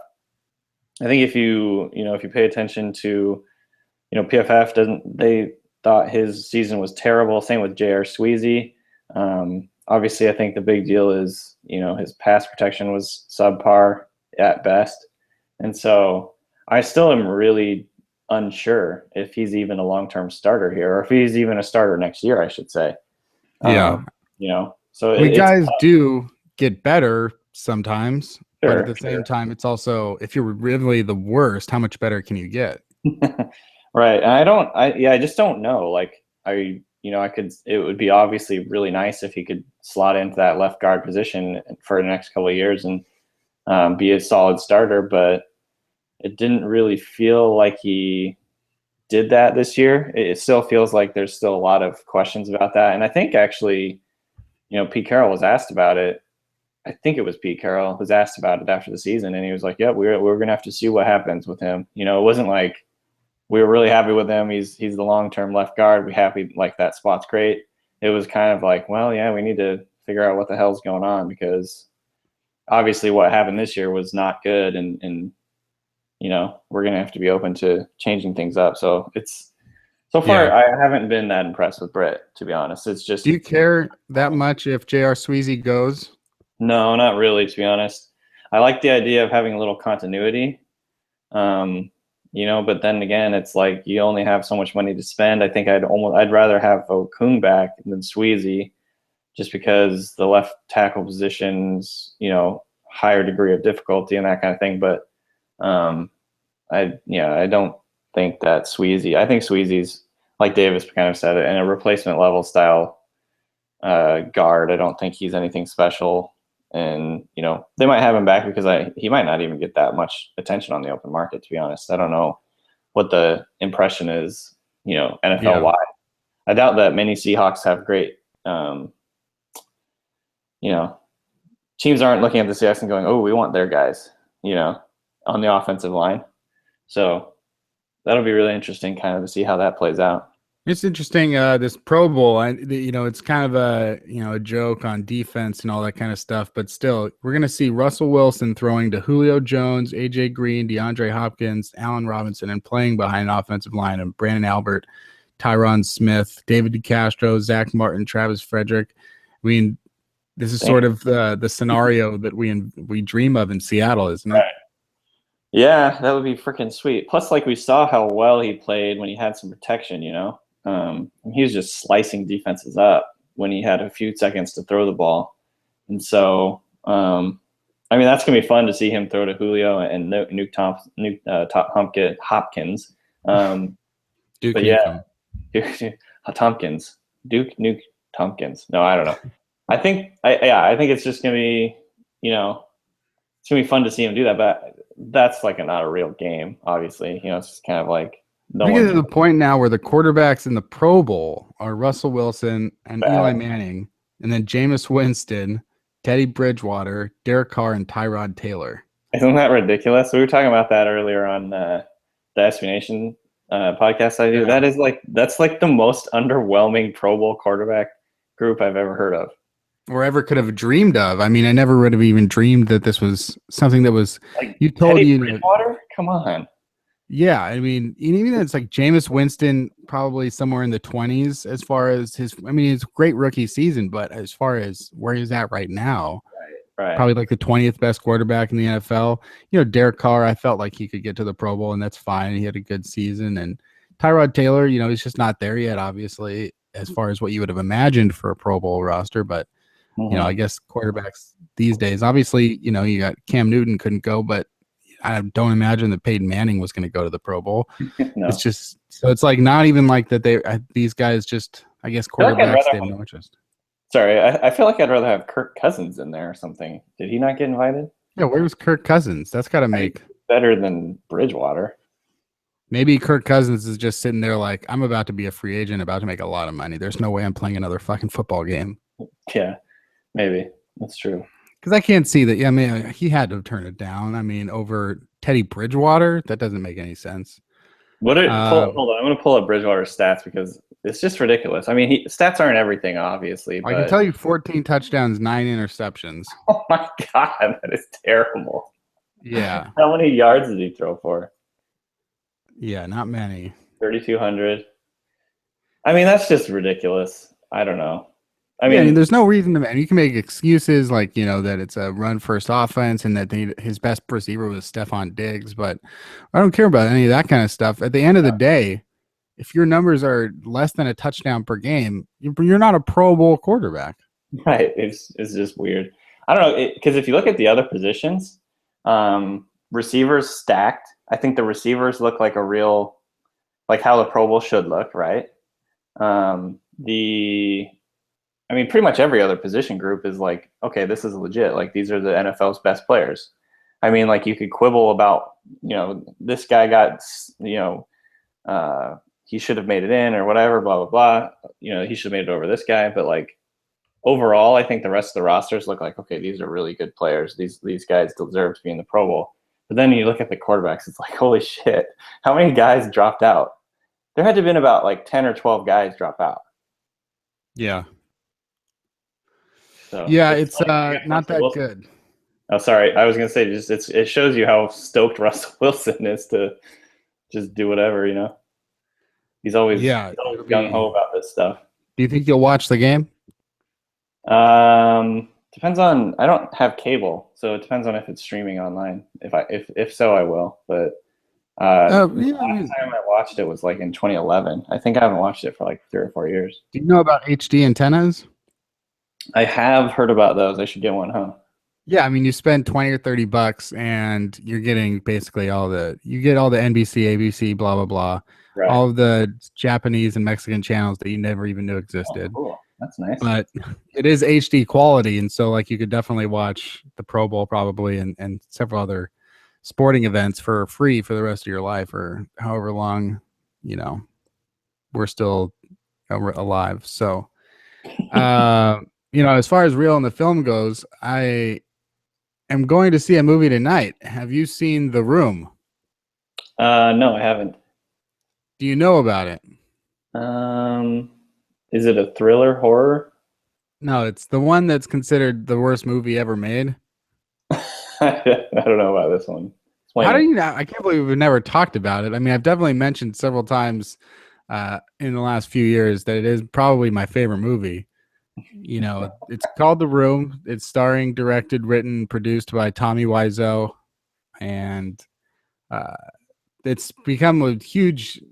Speaker 2: I think if you pay attention to PFF, they thought his season was terrible. Same with J.R. Sweezy. Obviously, I think the big deal is, his pass protection was subpar at best. And so I still am really unsure if he's even a long-term starter here, or if he's even a starter next year, I should say.
Speaker 1: Yeah.
Speaker 2: So
Speaker 1: guys do get better sometimes,
Speaker 2: Sure,
Speaker 1: but at the same time, it's also, if you're really the worst, how much better can you get?
Speaker 2: Right. And I just don't know. Like it would be obviously really nice if he could slot into that left guard position for the next couple of years and be a solid starter, but it didn't really feel like he did that this year. It still feels like there's still a lot of questions about that. And I think actually, Pete Carroll was asked about it. I think it was Pete Carroll was asked about it after the season, and he was like, "Yep, we're going to have to see what happens with him." It wasn't like we were really happy with him. He's the long-term left guard. We happy, like, that spot's great. It was kind of like, well, yeah, we need to figure out what the hell's going on, because obviously what happened this year was not good, and we're going to have to be open to changing things up. So so far, I haven't been that impressed with Britt, to be honest. It's just.
Speaker 1: Do you care that much if J.R. Sweezy goes?
Speaker 2: No, not really, to be honest. I like the idea of having a little continuity. But then again, it's like you only have so much money to spend. I think I'd rather have Okung back than Sweezy, just because the left tackle position's, higher degree of difficulty and that kind of thing. But I don't think that Sweezy. I think Sweezy's, like Davis kind of said it, in a replacement level style guard. I don't think he's anything special. And they might have him back because he might not even get that much attention on the open market, to be honest. I don't know what the impression is, NFL wide. I doubt that many Seahawks have great, teams aren't looking at the Seahawks and going, "Oh, we want their guys," on the offensive line. So that'll be really interesting, kind of, to see how that plays out.
Speaker 1: It's interesting, this Pro Bowl, it's kind of a joke on defense and all that kind of stuff, but still, we're going to see Russell Wilson throwing to Julio Jones, AJ Green, DeAndre Hopkins, Allen Robinson, and playing behind an offensive line of Brandon Albert, Tyron Smith, David DeCastro, Zach Martin, Travis Frederick. I mean, this is sort of the scenario that we dream of in Seattle, isn't it?
Speaker 2: Right. Yeah, that would be freaking sweet. Plus, like, we saw how well he played when he had some protection, he was just slicing defenses up when he had a few seconds to throw the ball. And so, that's going to be fun to see him throw to Julio and Nuke Hopkins.
Speaker 1: Duke
Speaker 2: but yeah, Tompkins. Duke Nuke Tompkins. No, I don't know. I think it's just going to be, it's going to be fun to see him do that, but that's like not a real game, obviously. It's just kind of like,
Speaker 1: we get to the point now where the quarterbacks in the Pro Bowl are Russell Wilson and Eli Manning, and then Jameis Winston, Teddy Bridgewater, Derek Carr, and Tyrod Taylor.
Speaker 2: Isn't that ridiculous? We were talking about that earlier on the SB Nation podcast I do. Yeah. That's like the most underwhelming Pro Bowl quarterback group I've ever heard of.
Speaker 1: Or ever could have dreamed of. I mean, I never would have even dreamed that this was something that was
Speaker 2: like
Speaker 1: you told
Speaker 2: Teddy
Speaker 1: you.
Speaker 2: Bridgewater? Come on.
Speaker 1: Yeah, I mean, even it's like Jameis Winston, probably somewhere in the 20s as far as his. I mean, it's a great rookie season, but as far as where he's at right now,
Speaker 2: right,
Speaker 1: probably like the 20th best quarterback in the NFL. Derek Carr, I felt like he could get to the Pro Bowl, and that's fine. He had a good season, and Tyrod Taylor, he's just not there yet, obviously, as far as what you would have imagined for a Pro Bowl roster. But I guess quarterbacks these days, obviously, you got Cam Newton couldn't go, but I don't imagine that Peyton Manning was going to go to the Pro Bowl.
Speaker 2: No.
Speaker 1: It's just so it's like not even like that. These guys just, I guess, quarterbacks they have no interest.
Speaker 2: Sorry, I feel like I'd rather have Kirk Cousins in there or something. Did he not get invited?
Speaker 1: Yeah, where was Kirk Cousins? That's got to make
Speaker 2: better than Bridgewater.
Speaker 1: Maybe Kirk Cousins is just sitting there like, I'm about to be a free agent, about to make a lot of money. There's no way I'm playing another fucking football game.
Speaker 2: Yeah, maybe that's true.
Speaker 1: Because I can't see that. Yeah, I mean, he had to turn it down. I mean, over Teddy Bridgewater, that doesn't make any sense.
Speaker 2: Hold on, I'm gonna pull up Bridgewater's stats because it's just ridiculous. I mean, stats aren't everything, obviously.
Speaker 1: I can tell you 14 touchdowns, 9 interceptions.
Speaker 2: Oh my god, that is terrible.
Speaker 1: Yeah.
Speaker 2: How many yards did he throw for?
Speaker 1: Yeah, not many.
Speaker 2: 3,200. I mean, that's just ridiculous. I don't know. I
Speaker 1: mean,
Speaker 2: mean,
Speaker 1: there's no reason to. And you can make excuses like that it's a run first offense and that his best receiver was Stephon Diggs, but I don't care about any of that kind of stuff. At the end of the day, if your numbers are less than a touchdown per game, you're not a Pro Bowl quarterback.
Speaker 2: Right. It's just weird. I don't know, because if you look at the other positions, receivers stacked. I think the receivers look like like how the Pro Bowl should look, right? I mean, pretty much every other position group is like, okay, this is legit. Like, these are the NFL's best players. I mean, like, you could quibble about, this guy got, he should have made it in or whatever, blah, blah, blah. He should have made it over this guy. But, like, overall, I think the rest of the rosters look like, okay, these are really good players. These guys deserve to be in the Pro Bowl. But then you look at the quarterbacks, it's like, holy shit, how many guys dropped out? There had to have been about like 10 or 12 guys drop out.
Speaker 1: Yeah.
Speaker 2: So
Speaker 1: yeah, it's not that good.
Speaker 2: Oh, sorry. I was going to say, it shows you how stoked Russell Wilson is to just do whatever, He's always gung-ho about this stuff.
Speaker 1: Do you think you'll watch the game?
Speaker 2: Depends on. I don't have cable, so it depends on if it's streaming online. If so, I will. But the last time I watched it was like in 2011. I think I haven't watched it for like 3 or 4 years.
Speaker 1: Do you know about HD antennas?
Speaker 2: I have heard about those. I should get one, huh?
Speaker 1: Yeah, I mean, you spend $20 or $30 and you're getting basically all the NBC, ABC, blah blah blah, right. All of the Japanese and Mexican channels that you never even knew existed.
Speaker 2: Oh, cool. That's nice.
Speaker 1: But it is HD quality, and so like you could definitely watch the Pro Bowl probably and several other sporting events for free for the rest of your life or however long we're still alive. So as far as Real in the Film goes, I am going to see a movie tonight. Have you seen The Room?
Speaker 2: No, I haven't.
Speaker 1: Do you know about it?
Speaker 2: Is it a thriller horror?
Speaker 1: No, it's the one that's considered the worst movie ever made.
Speaker 2: I don't know about this one.
Speaker 1: How do you know? I can't believe we've never talked about it. I mean, I've definitely mentioned several times in the last few years that it is probably my favorite movie. It's called The Room. It's starring, directed, written, produced by Tommy Wiseau, and it's become a huge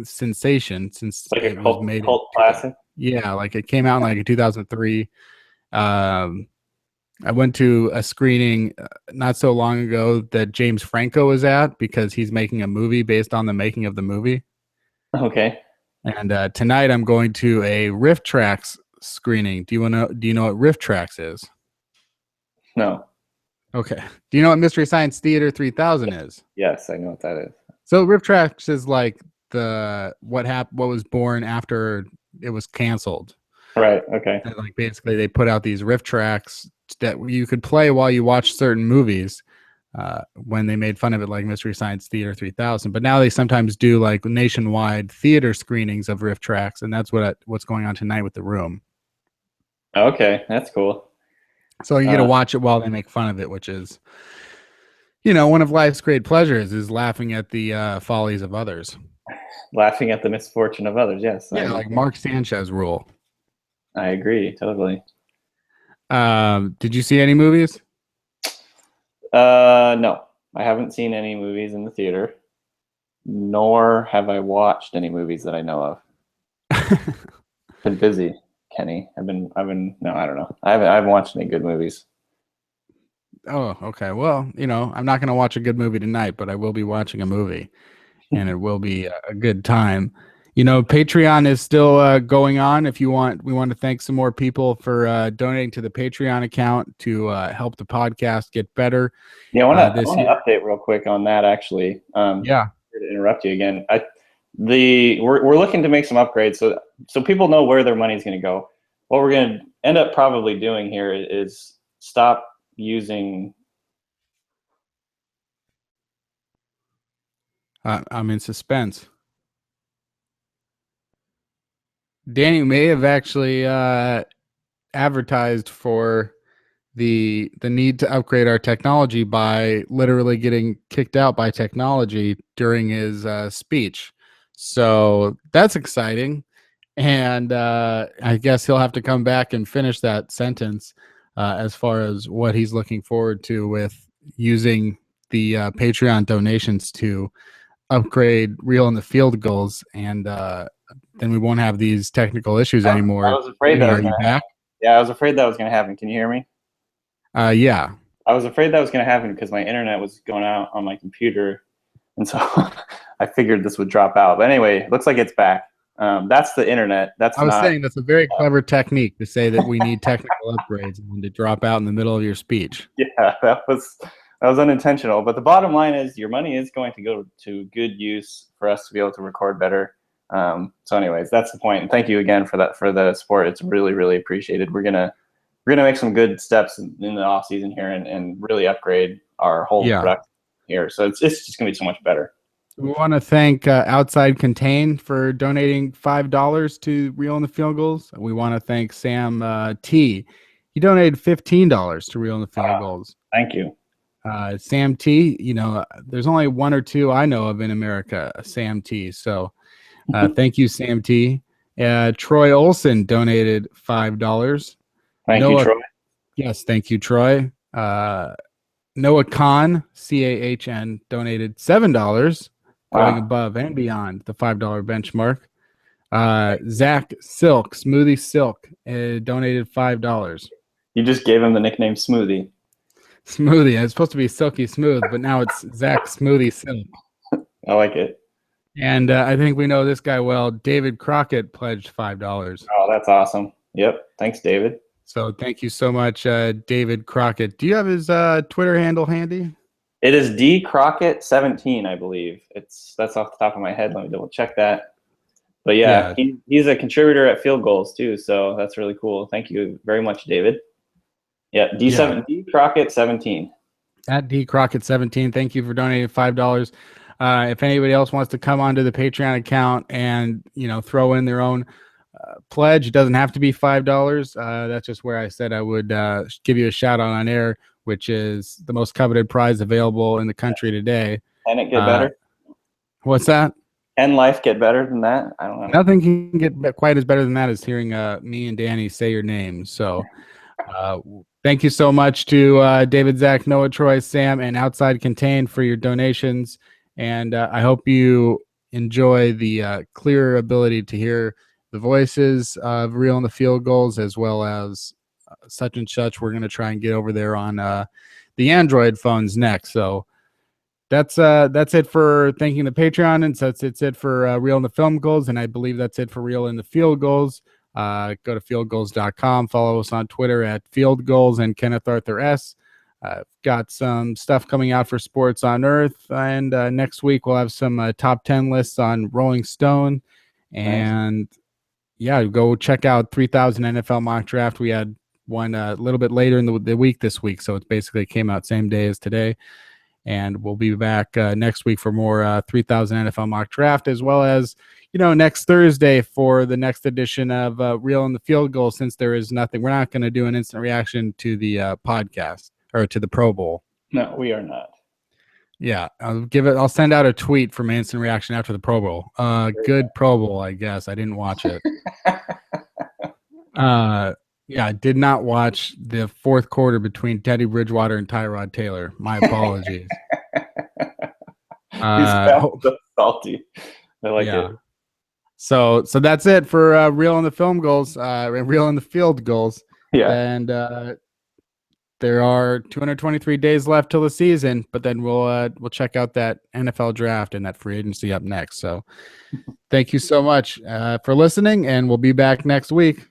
Speaker 1: sensation since
Speaker 2: like
Speaker 1: it
Speaker 2: was
Speaker 1: made
Speaker 2: cult classic.
Speaker 1: Yeah, like it came out in like 2003. I went to a screening not so long ago that James Franco was at because he's making a movie based on the making of the movie.
Speaker 2: Okay.
Speaker 1: And tonight I'm going to a Riff Tracks screening. Do you know what Riff Tracks is?
Speaker 2: No.
Speaker 1: Okay. Do you know what Mystery Science Theater 3000 is?
Speaker 2: Yes, I know what that is.
Speaker 1: So Riff Tracks is like what was born after it was canceled.
Speaker 2: Right. Okay.
Speaker 1: And like basically they put out these riff tracks that you could play while you watch certain movies when they made fun of it, like Mystery Science Theater 3000. But now they sometimes do like nationwide theater screenings of riff tracks, and that's what's going on tonight with The Room.
Speaker 2: Okay, that's cool.
Speaker 1: So you get to watch it while they make fun of it, which is, one of life's great pleasures is laughing at the follies of others.
Speaker 2: Laughing at the misfortune of others, yes.
Speaker 1: Yeah, like Mark Sanchez rule.
Speaker 2: I agree, totally.
Speaker 1: Did you see any movies?
Speaker 2: No, I haven't seen any movies in the theater, nor have I watched any movies that I know of. Been busy, Kenny. I don't know. I haven't watched any good movies.
Speaker 1: Oh, okay. Well, I'm not going to watch a good movie tonight, but I will be watching a movie, and it will be a good time. Patreon is still going on. If you want, we want to thank some more people for donating to the Patreon account to help the podcast get better.
Speaker 2: Yeah, I want to update real quick on that, actually.
Speaker 1: Yeah.
Speaker 2: to interrupt you again. We're looking to make some upgrades so people know where their money's going to go. What we're going to end up probably doing here is stop using.
Speaker 1: I'm in suspense. Danny may have actually advertised for the need to upgrade our technology by literally getting kicked out by technology during his speech. So that's exciting. And I guess he'll have to come back and finish that sentence as far as what he's looking forward to with using the Patreon donations to upgrade Reel in the Field goals. And then we won't have these technical issues anymore.
Speaker 2: I was afraid that
Speaker 1: Are you back?
Speaker 2: Yeah, I was afraid that was going to happen. Can you hear me?
Speaker 1: Yeah.
Speaker 2: I was afraid that was going to happen because my internet was going out on my computer. And so I figured this would drop out. But anyway, it looks like it's back. That's the internet. I was
Speaker 1: saying that's a very clever technique to say that we need technical upgrades and to drop out in the middle of your speech.
Speaker 2: Yeah, that was unintentional. But the bottom line is your money is going to go to good use for us to be able to record better. So anyways, that's the point. And thank you again for the support. It's really, really appreciated. We're gonna make some good steps in the off season here and really upgrade our whole product here. So it's just gonna be so much better.
Speaker 1: We want to thank Outside Contain for donating $5 to Reel in the Field Goals. We want to thank Sam T. He donated $15 to Reel in the Field Goals.
Speaker 2: Thank you.
Speaker 1: Sam T, there's only one or two I know of in America, Sam T. So thank you, Sam T. Troy Olson donated $5.
Speaker 2: Thank you, Troy.
Speaker 1: Yes, thank you, Troy. Noah Kahn, CAHN, donated $7, going above and beyond the $5 benchmark. Zach Silk, Smoothie Silk, donated $5.
Speaker 2: You just gave him the nickname Smoothie.
Speaker 1: Smoothie. It's supposed to be Silky Smooth, but now it's Zach Smoothie Silk.
Speaker 2: I like it.
Speaker 1: And I think we know this guy well. David Crockett pledged $5.
Speaker 2: Oh, that's awesome. Yep. Thanks, David.
Speaker 1: So thank you so much, David Crockett. Do you have his Twitter handle handy?
Speaker 2: It is DCrockett17, I believe. That's off the top of my head. Let me double check that. But yeah. He's a contributor at Field Goals too, so that's really cool. Thank you very much, David. Yeah, DCrockett17.
Speaker 1: At DCrockett17, thank you for donating $5. If anybody else wants to come onto the Patreon account and throw in their own pledge, it doesn't have to be $5. That's just where I said I would give you a shout out on air, which is the most coveted prize available in the country today.
Speaker 2: Can it get better?
Speaker 1: What's that?
Speaker 2: Can life get better than that? I don't know.
Speaker 1: Nothing can get quite as better than that as hearing me and Danny say your names. So thank you so much to David, Zach, Noah, Troy, Sam, and Outside Contain for your donations. And I hope you enjoy the clear ability to hear the voices of Reel in the Field Goals, as well as such and such. We're going to try and get over there on the Android phones next. So that's it for thanking the Patreon, and so it's it for Reel in the Film Goals, and I believe that's it for Reel in the Field Goals. Go to fieldgoals.com. Follow us on Twitter at Field Goals and Kenneth Arthur S. Got some stuff coming out for Sports on Earth, and next week we'll have some top 10 lists on Rolling Stone. And go check out 3000 NFL Mock Draft. We had one a little bit later in the week this week, so it basically came out same day as today. And we'll be back next week for more 3000 NFL Mock Draft, as well as next Thursday for the next edition of Reel in the Field Goal. Since there is nothing, we're not going to do an instant reaction to the podcast or to the Pro Bowl.
Speaker 2: No, we are not.
Speaker 1: Yeah, I'll send out a tweet from instant reaction after the Pro Bowl. Good Pro Bowl, I guess. I didn't watch it. I did not watch the fourth quarter between Teddy Bridgewater and Tyrod Taylor. My apologies.
Speaker 2: He's salty. I like it.
Speaker 1: So that's it for Reel in the Film Goals, Reel in the Field Goals.
Speaker 2: Yeah.
Speaker 1: And there are 223 days left till the season, but then we'll check out that NFL draft and that free agency up next. So thank you so much for listening, and we'll be back next week.